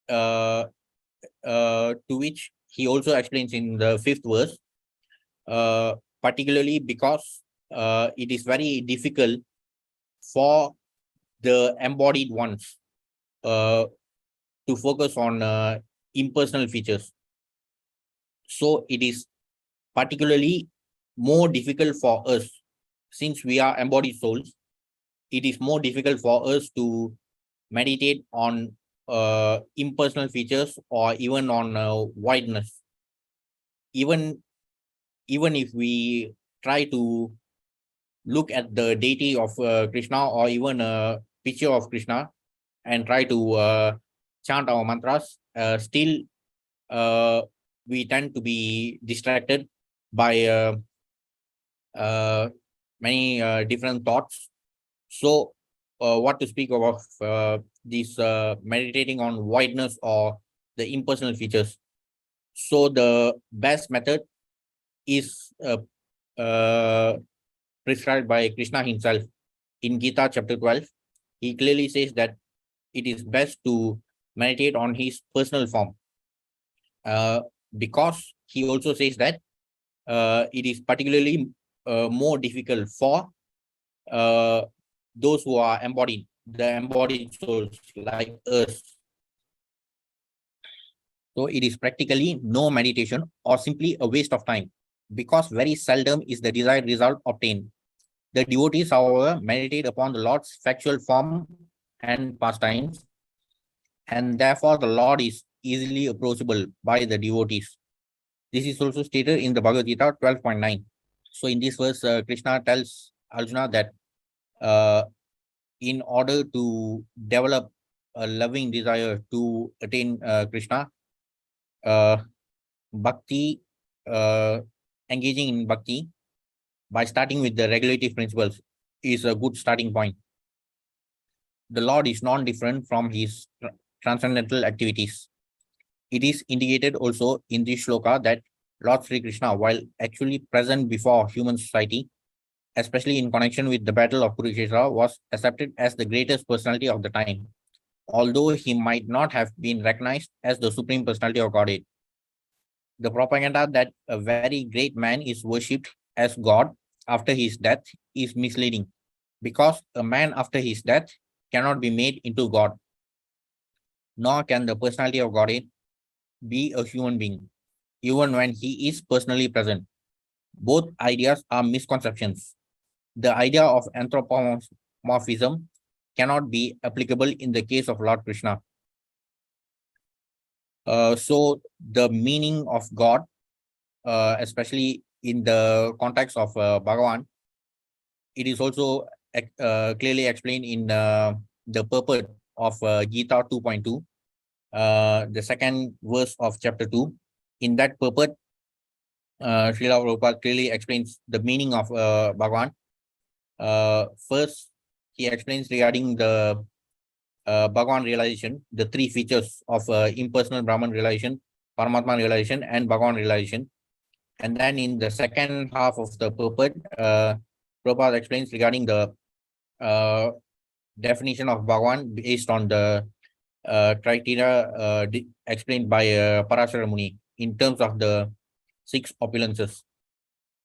to which he also explains in the fifth verse, particularly because it is very difficult for the embodied ones to focus on impersonal features. So it is particularly more difficult for us, since we are embodied souls. It is more difficult for us to meditate on impersonal features or even on wideness. Even if we try to look at the deity of Krishna or even a picture of Krishna and try to chant our mantras, still we tend to be distracted by many different thoughts. So what to speak of this meditating on wideness or the impersonal features. So the best method is prescribed by Krishna himself in Gita chapter 12. He clearly says that it is best to meditate on his personal form, because he also says that it is particularly more difficult for those who are embodied, the embodied souls like us. So it is practically no meditation or simply a waste of time, because very seldom is the desired result obtained. The devotees, however, meditate upon the Lord's factual form and pastimes, and therefore the Lord is easily approachable by the devotees. This is also stated in the Bhagavad Gita 12.9. So in this verse, Krishna tells Arjuna that in order to develop a loving desire to attain Krishna, bhakti, engaging in bhakti by starting with the regulative principles is a good starting point. The Lord is non-different from his transcendental activities. It is indicated also in this shloka that Lord Sri Krishna, while actually present before human society, especially in connection with the battle of Kurukshetra, was accepted as the greatest personality of the time, although he might not have been recognized as the supreme personality of Godhead. The propaganda that a very great man is worshipped as God after his death is misleading, because a man after his death cannot be made into God, nor can the personality of Godhead be a human being, even when he is personally present. Both ideas are misconceptions. The idea of anthropomorphism cannot be applicable in the case of Lord Krishna. So the meaning of God, especially in the context of Bhagavan, it is also clearly explained in the purport of Gita 2.2, the second verse of chapter 2. In that purport, Srila Prabhupada clearly explains the meaning of Bhagavan. First, he explains regarding the Bhagavan realization, the three features of impersonal Brahman realization, Paramatma realization, and Bhagavan realization. And then in the second half of the purport, Prabhupada explains regarding the definition of Bhagavan based on the criteria explained by Parashara Muni in terms of the 6 opulences.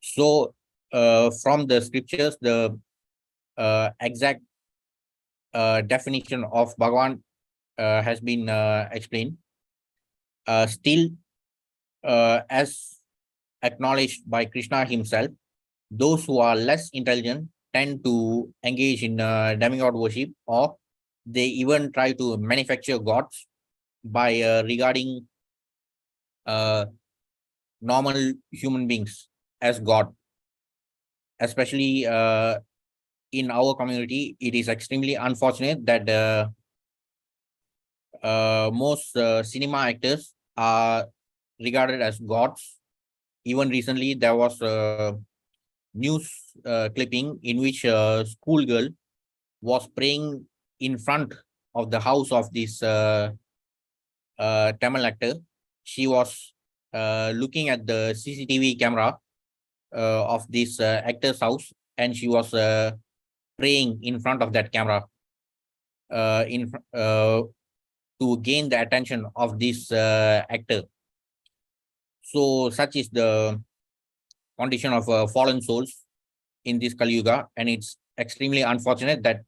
So from the scriptures, the exact definition of Bhagavan has been explained. Still, as acknowledged by Krishna himself, those who are less intelligent tend to engage in demigod worship, or they even try to manufacture gods by regarding normal human beings as God. Especially in our community, it is extremely unfortunate that most cinema actors are regarded as gods. Even recently, there was a news clipping in which a schoolgirl was praying in front of the house of this Tamil actor. She was looking at the CCTV camera of this actor's house, and she was praying in front of that camera to gain the attention of this actor. So such is the condition of fallen souls in this Kali Yuga, and it's extremely unfortunate that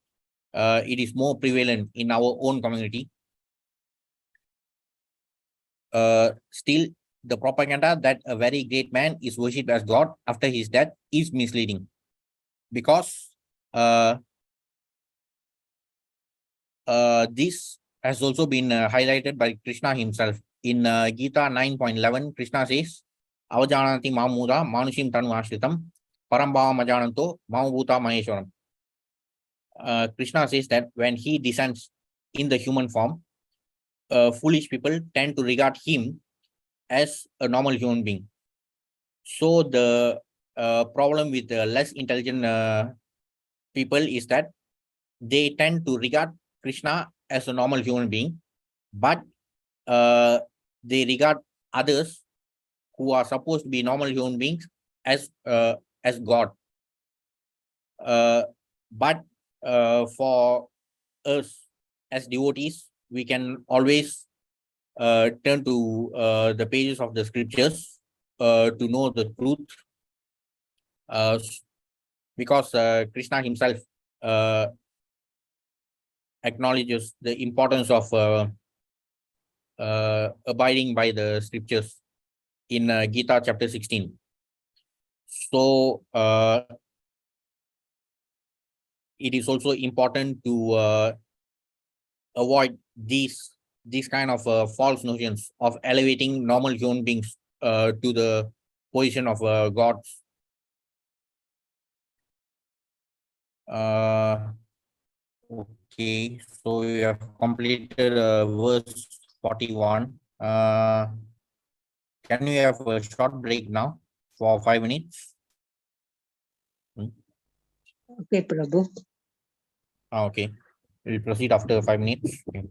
it is more prevalent in our own community. still the propaganda that a very great man is worshipped as God after his death is misleading, because this has also been highlighted by Krishna himself. In Gita 9.11, Krishna says, Avajananti Mamuda Manushim Tanu Ashritam Parambhava Majananto Mamabhuta Maheshwaram. Krishna says that when he descends in the human form, foolish people tend to regard him as a normal human being. So the problem with less intelligent people is that they tend to regard Krishna as a normal human being, but they regard others who are supposed to be normal human beings as God. But for us as devotees, we can always turn to the pages of the scriptures to know the truth, because Krishna himself acknowledges the importance of abiding by the scriptures in Gita chapter 16. So it is also important to avoid these kind of false notions of elevating normal human beings to the position of gods. Okay, so we have completed verse 41. Can we have a short break now for 5 minutes?
Okay, Prabhu.
Okay, we'll proceed after 5 minutes. Okay.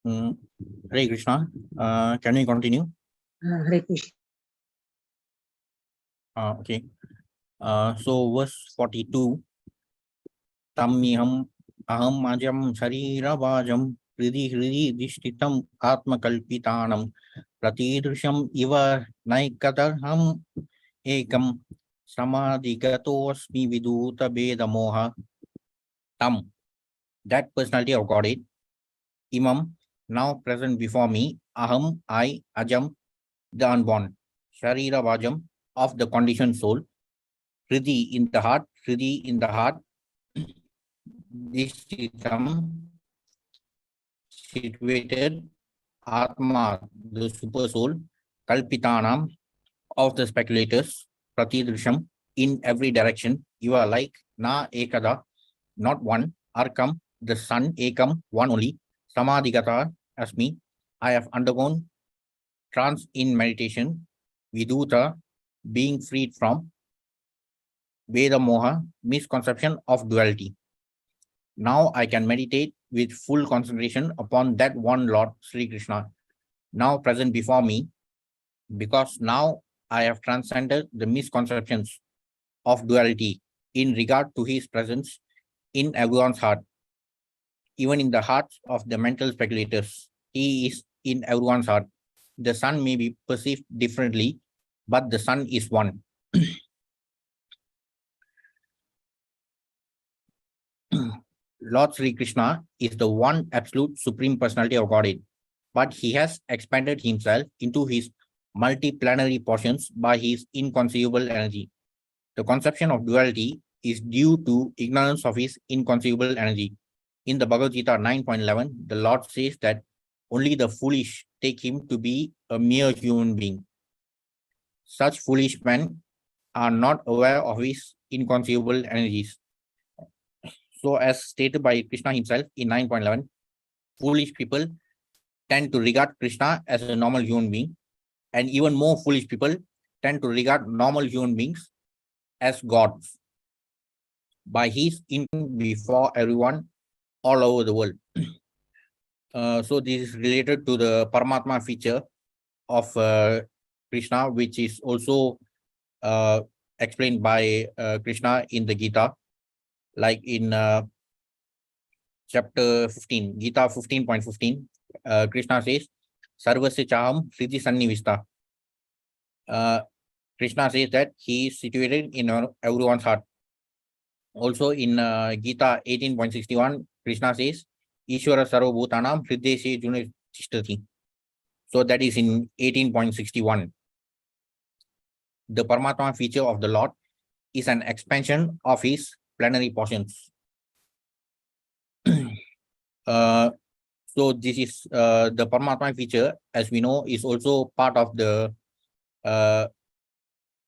Hare Krishna. Can we continue?
Hare Krishna.
Okay. So verse 42. Tammiham aham majam sharirabhajam hridi hridi dishtitam atmakalpitanam pratidrusham iva naikadarham ekam samadhigatosmi viduta bedamoha tam. That personality of Godhead, imam, now present before me, aham, I, ajam, the unborn, sharira vajam, of the conditioned soul, hridi in the heart, hridi in the heart, dishtitam, situated, atma, the super soul, kalpitanam, of the speculators, pratidrusham, in every direction, you are like, na ekada, not one, arkam, the sun, ekam, one only, samadhigata, asmi, I have undergone trance in meditation, viduta, being freed from, veda moha, misconception of duality. Now I can meditate with full concentration upon that one Lord Sri Krishna, now present before me, because now I have transcended the misconceptions of duality in regard to his presence in everyone's heart, even in the hearts of the mental speculators. He is in everyone's heart. The sun may be perceived differently, but the sun is one. Lord Sri Krishna is the one absolute supreme personality of Godhead, but he has expanded himself into his multiplanetary portions by his inconceivable energy. The conception of duality is due to ignorance of his inconceivable energy. In the Bhagavad Gita 9.11, the Lord says that only the foolish take him to be a mere human being. Such foolish men are not aware of his inconceivable energies. So, as stated by Krishna himself in 9.11, foolish people tend to regard Krishna as a normal human being, and even more foolish people tend to regard normal human beings as gods by his in before everyone all over the world. So this is related to the Paramatma feature of Krishna, which is also explained by Krishna in the Gita, like in chapter 15, Gita 15.15, Krishna says, Sarvasya Chaham Siddhi Sannivista. Krishna says that he is situated in everyone's heart. Also in Gita 18.61, Krishna says, Ishvara Sarvabhutanam Hrideshe Junashtati. So that is in 18.61. The Paramatma feature of the Lord is an expansion of his plenary portions. So this is the Paramatma feature, as we know, is also part of the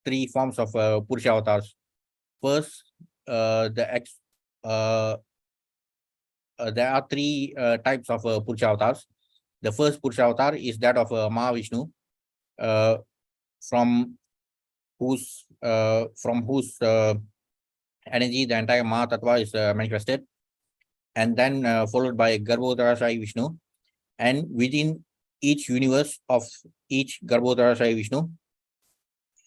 three forms of Purusha avatars. First, there are three types of Purusha avatars. The first Purusha avatar is that of Mahavishnu, from whose energy the entire Mahatattva is manifested, and then followed by Garbhodarashai Vishnu, and within each universe of each Garbhodarashai Vishnu,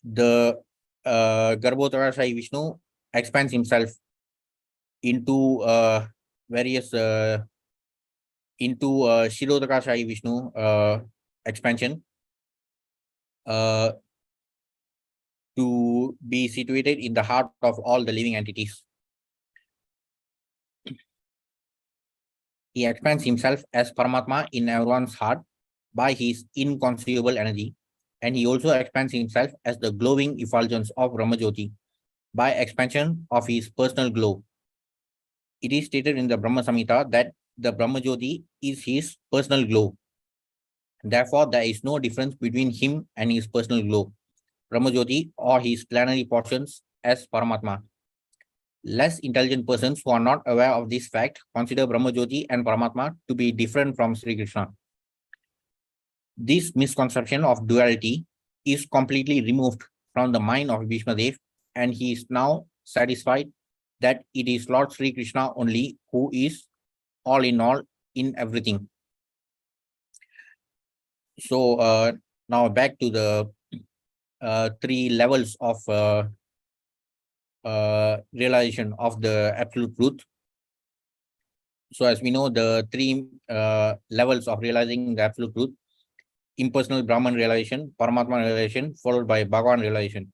the Garbhodarashai Vishnu expands himself into various into Shirodakashai Vishnu expansion to be situated in the heart of all the living entities. He expands himself as Paramatma in everyone's heart by his inconceivable energy, and he also expands himself as the glowing effulgence of Ramajyoti by expansion of his personal glow. It is stated in the Brahma Samhita that the Brahmajyoti is his personal glow. Therefore, there is no difference between him and his personal glow, Brahmajyoti, or his plenary portions as Paramatma. Less intelligent persons who are not aware of this fact consider Brahmajyoti and Paramatma to be different from Sri Krishna. This misconception of duality is completely removed from the mind of Bhishmadev, and he is now satisfied that it is Lord Sri Krishna only who is all in everything. So now back to the three levels of realization of the absolute truth. So as we know, the three levels of realizing the absolute truth: impersonal Brahman realization, Paramatma realization, followed by Bhagavan realization.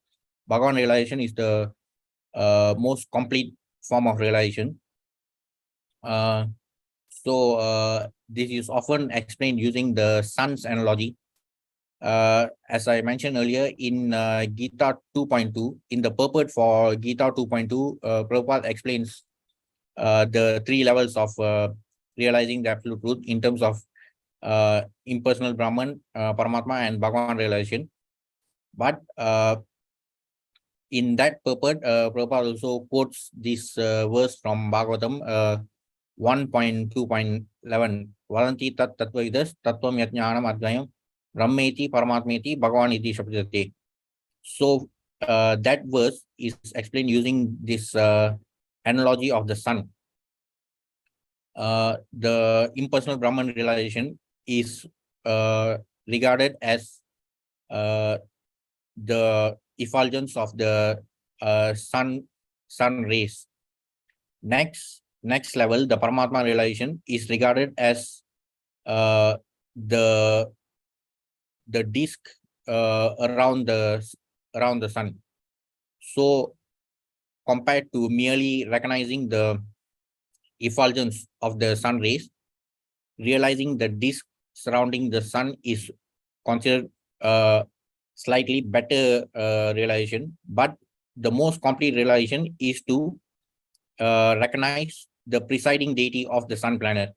Bhagavan realization is the most complete form of realization. This is often explained using the sun's analogy. As I mentioned earlier, in Gita 2.2, in the purport for Gita 2.2, Prabhupada explains the three levels of realizing the absolute truth in terms of impersonal Brahman, Paramatma, and Bhagavan realization. But in that purport, Prabhupada also quotes this verse from Bhagavatam 1.2.11. Valanti tat tattvavidas tattvam yajnanam advayam brahmeti paramatmeti bhagavan iti shabdate. So that verse is explained using this analogy of the sun. The impersonal Brahman realization is regarded as the effulgence of the sun rays. Next level, the Paramatma realization is regarded as the disk around the sun. So compared to merely recognizing the effulgence of the sun rays, realizing the disk surrounding the sun is considered slightly better realization, but the most complete realization is to recognize the presiding deity of the sun planet,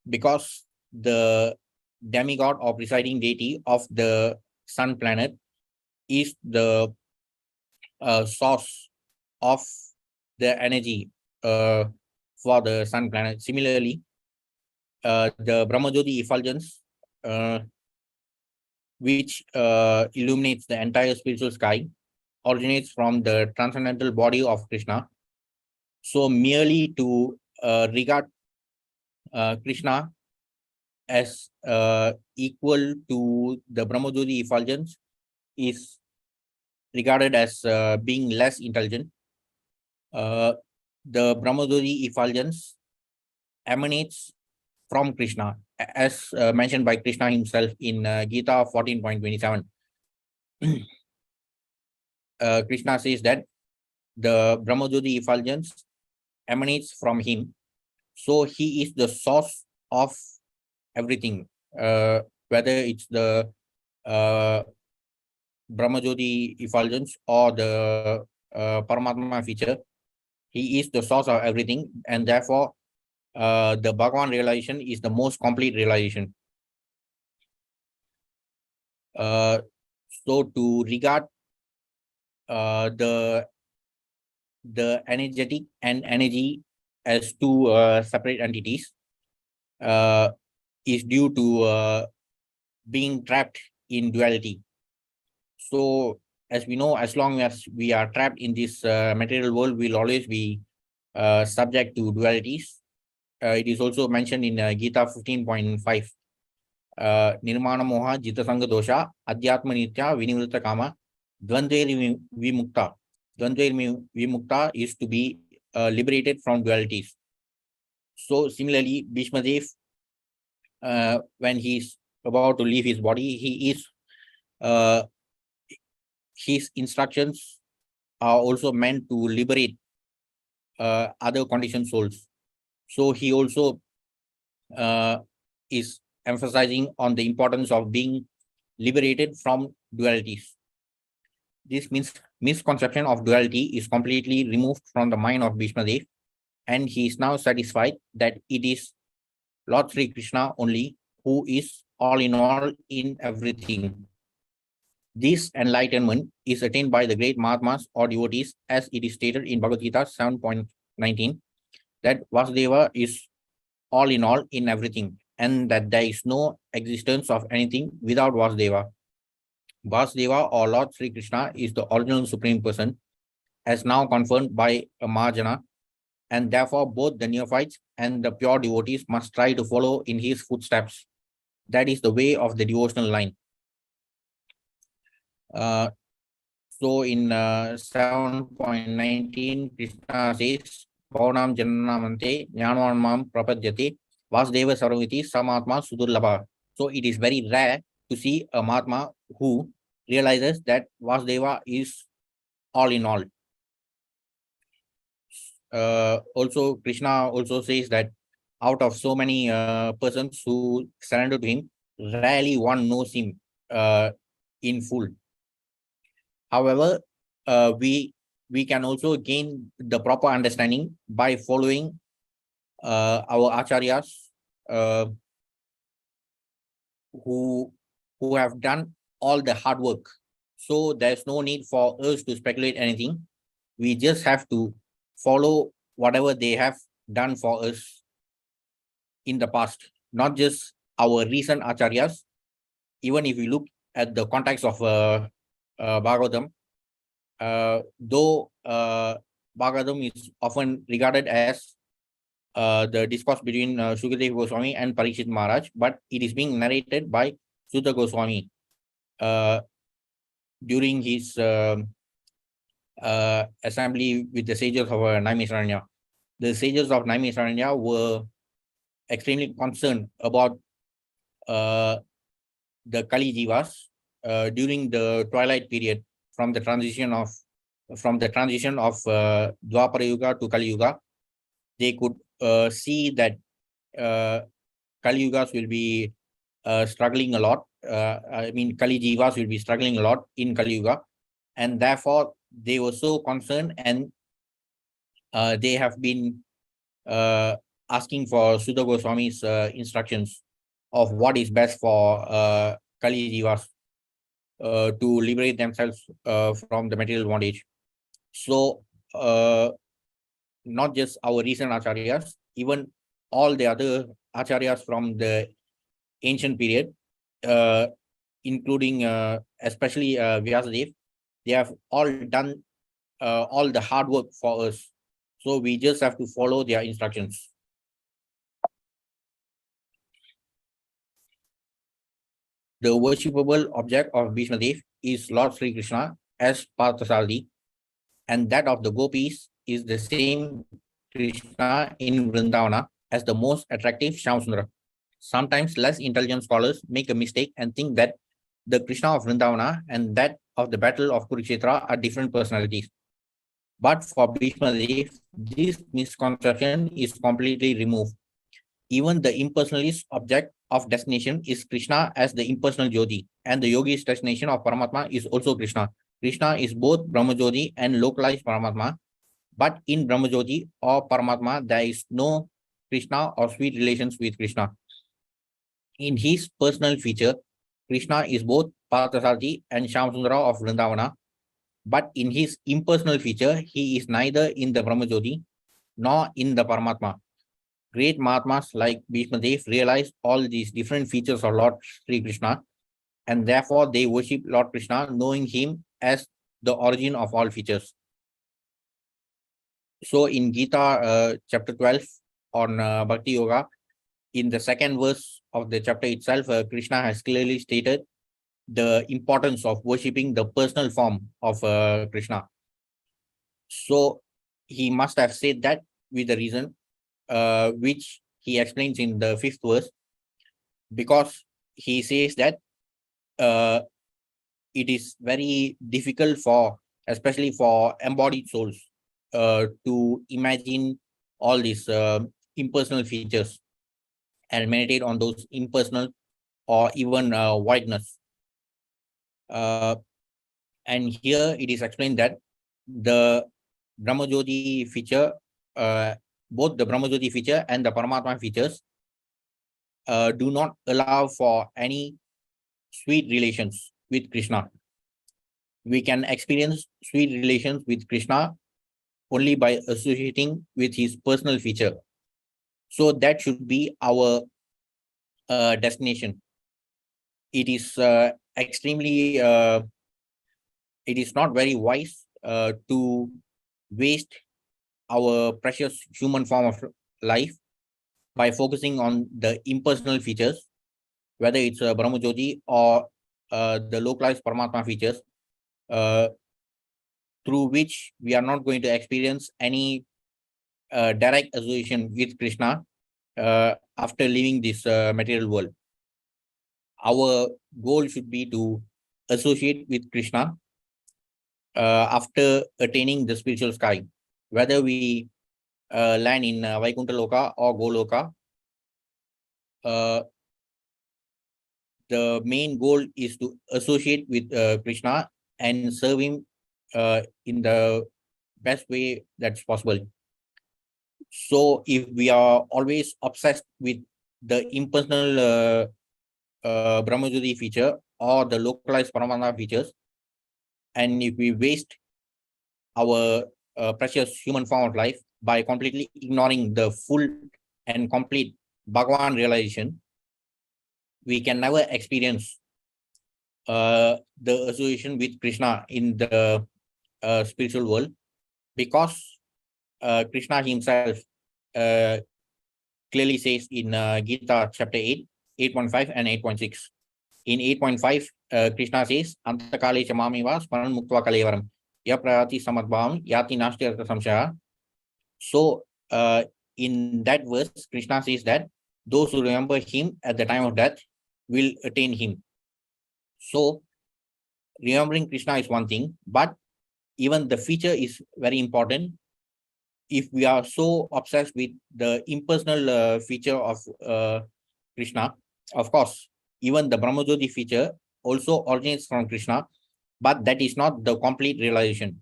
because the demigod or presiding deity of the sun planet is the source of the energy for the sun planet. Similarly, the Brahmajyoti effulgence, which illuminates the entire spiritual sky, originates from the transcendental body of Krishna. So merely to regard Krishna as equal to the Brahmajyoti effulgence is regarded as being less intelligent. The Brahmajyoti effulgence emanates from Krishna, as mentioned by Krishna himself in Gita 14.27. Krishna says that the Brahmajyoti effulgence emanates from him. So he is the source of everything, whether it's the Brahmajyoti effulgence or the Paramatma feature. He is the source of everything, and therefore the Bhagavan realization is the most complete realization. So to regard the energetic and energy as two separate entities is due to being trapped in duality. So as we know, as long as we are trapped in this material world, we'll always be subject to dualities. It is also mentioned in Gita 15.5. Nirmana moha jita sanga dosha adhyatma nitya vinivritta kama dvandvair vimukta. Dvandvair vimukta is to be liberated from dualities. So similarly, Bhishma Dev, when he's about to leave his body, he is his instructions are also meant to liberate other conditioned souls. So he also is emphasizing on the importance of being liberated from dualities. This means misconception of duality is completely removed from the mind of Bhishma Dev, and he is now satisfied that it is Lord Sri Krishna only who is all in all in everything. This enlightenment is attained by the great Mahatmas or devotees, as it is stated in Bhagavad Gita 7.19, that Vasudeva is all in everything, and that there is no existence of anything without Vasudeva. Vasudeva or Lord Sri Krishna is the original Supreme Person, as now confirmed by a Mahajana, and therefore both the neophytes and the pure devotees must try to follow in his footsteps. That is the way of the devotional line. So in 7.19, Krishna says, Bhavanam Jananamante Jnanvan Mam Prapadyate Vasudeva Sarvati Samatma Sudurlabha. So it is very rare to see a Mahatma who realizes that Vasudeva is all in all. Also, Krishna also says that out of so many persons who surrender to him, rarely one knows him in full. However, we can also gain the proper understanding by following our acharyas who have done all the hard work. So there's no need for us to speculate anything. We just have to follow whatever they have done for us in the past, not just our recent acharyas. Even if we look at the context of Bhagavatam, though Bhagavatam is often regarded as the discourse between Sukadeva Goswami and Parikshit Maharaj, but it is being narrated by Sutta Goswami during his assembly with the sages of Naimisaranya. The sages of Naimisaranya were extremely concerned about the Kali Jivas during the twilight period from the transition of Dwapara Yuga to Kali Yuga. They could see that Kali Yugas will be struggling a lot. Kali Jivas will be struggling a lot in Kali Yuga, and therefore they were so concerned, and they have been asking for Sutta Goswami's instructions of what is best for Kali Jivas to liberate themselves from the material bondage. So not just our recent acharyas, even all the other acharyas from the ancient period, including especially Vyasadeva, they have all done all the hard work for us. So we just have to follow their instructions. The worshipable object of Bhishma Dev is Lord Sri Krishna as Parthasaradhi, and that of the gopis is the same Krishna in Vrindavana as the most attractive Shyamsundara. Sometimes less intelligent scholars make a mistake and think that the Krishna of Vrindavana and that of the Battle of Kurukshetra are different personalities. But for Bhishma Dev, this misconception is completely removed. Even the impersonalist object of destination is Krishna as the impersonal Jyoti, and the yogi's destination of Paramatma is also Krishna. Krishna is both Brahmajyoti and localized Paramatma, but in Brahmajyoti or Paramatma, there is no Krishna or sweet relations with Krishna. In his personal feature, Krishna is both Parthasaradhi and Shyamsundara of Vrindavana, but in his impersonal feature, he is neither in the Brahmajyoti nor in the Paramatma. Great Mahatmas like Bhishma Dev realized all these different features of Lord Sri Krishna, and therefore they worship Lord Krishna, knowing him as the origin of all features. So in Gita chapter 12 on Bhakti Yoga, in the second verse of the chapter itself, Krishna has clearly stated the importance of worshipping the personal form of Krishna. So he must have said that with a reason, which he explains in the 5th verse, because he says that it is very difficult for, especially for embodied souls, to imagine all these impersonal features and meditate on those impersonal or even whiteness. And here it is explained that the Brahmajyoti feature, both the Brahmajyoti feature and the Paramatma features do not allow for any sweet relations with Krishna. We can experience sweet relations with Krishna only by associating with his personal feature. So that should be our destination. It is extremely, it is not very wise to waste our precious human form of life by focusing on the impersonal features whether it's Brahmajyoti or the localized Paramatma features, through which we are not going to experience any direct association with Krishna after leaving this material world. Our goal should be to associate with Krishna after attaining the spiritual sky, whether we land in Vaikuntha Loka or Goloka. The main goal is to associate with Krishna and serve him in the best way that's possible. So if we are always obsessed with the impersonal Brahmajyoti feature or the localized Paramatma features, and if we waste our precious human form of life by completely ignoring the full and complete Bhagavan realization, we can never experience the association with Krishna in the spiritual world, because Krishna himself clearly says in Gita chapter 8, 8.5 and 8.6. In 8.5, Krishna says, Antakale chamamiva sparan muktva kalevaram yaprayati samadbhavam yati nashti artha samshaya. So in that verse, Krishna says that those who remember him at the time of death will attain him. So remembering Krishna is one thing, but even the feature is very important. If we are so obsessed with the impersonal feature of Krishna, of course, even the Brahmajyoti feature also originates from Krishna, but that is not the complete realization.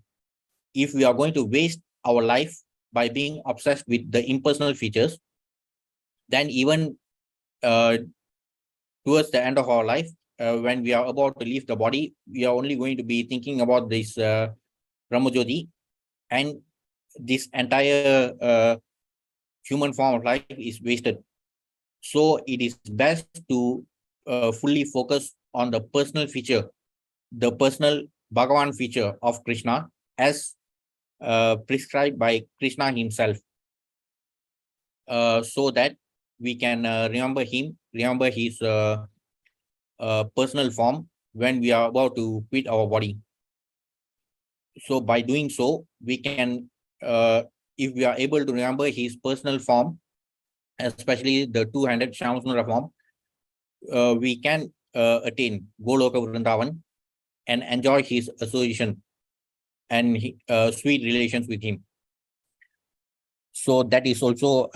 If we are going to waste our life by being obsessed with the impersonal features, then even towards the end of our life, when we are about to leave the body, we are only going to be thinking about this Brahmajyoti, and this entire human form of life is wasted. So it is best to fully focus on the personal feature, the personal Bhagavan feature of Krishna as prescribed by Krishna himself, so that we can remember him, remember his personal form when we are about to quit our body. So by doing so, we can, if we are able to remember his personal form, especially the two-handed Shyamasundara form, we can attain Goloka Vrindavan and enjoy his association and sweet relations with him. So that is also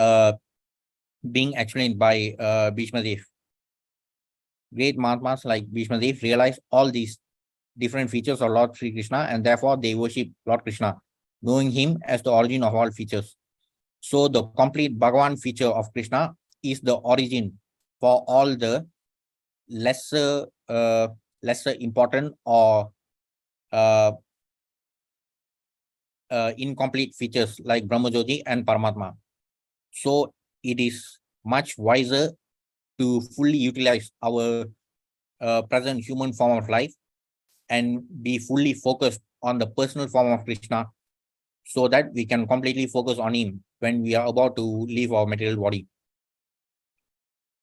being explained by Bhishma Dev. Great Mahatmas like Bhishma Dev realize all these different features of Lord Sri Krishna, and therefore they worship Lord Krishna, knowing him as the origin of all features. So the complete Bhagavan feature of Krishna is the origin for all the lesser important or incomplete features like Brahmajyoti and Paramatma. So it is much wiser to fully utilize our present human form of life and be fully focused on the personal form of Krishna, so that we can completely focus on him when we are about to leave our material body.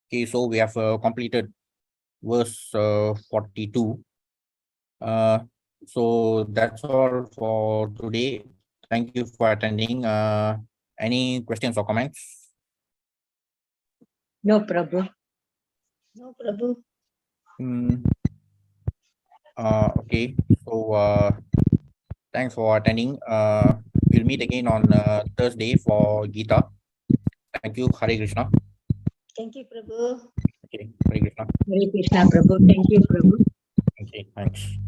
Okay, so we have completed verse 42. So that's all for today. Thank you for attending. Any questions or comments?
No, Prabhu.
No, Prabhu.
Okay, so thanks for attending. We'll meet again on Thursday for Gita. Thank you. Hare Krishna.
Thank you, Prabhu.
Okay, Hare Krishna.
Hare Krishna, Prabhu. Thank you, Prabhu.
Okay, thanks.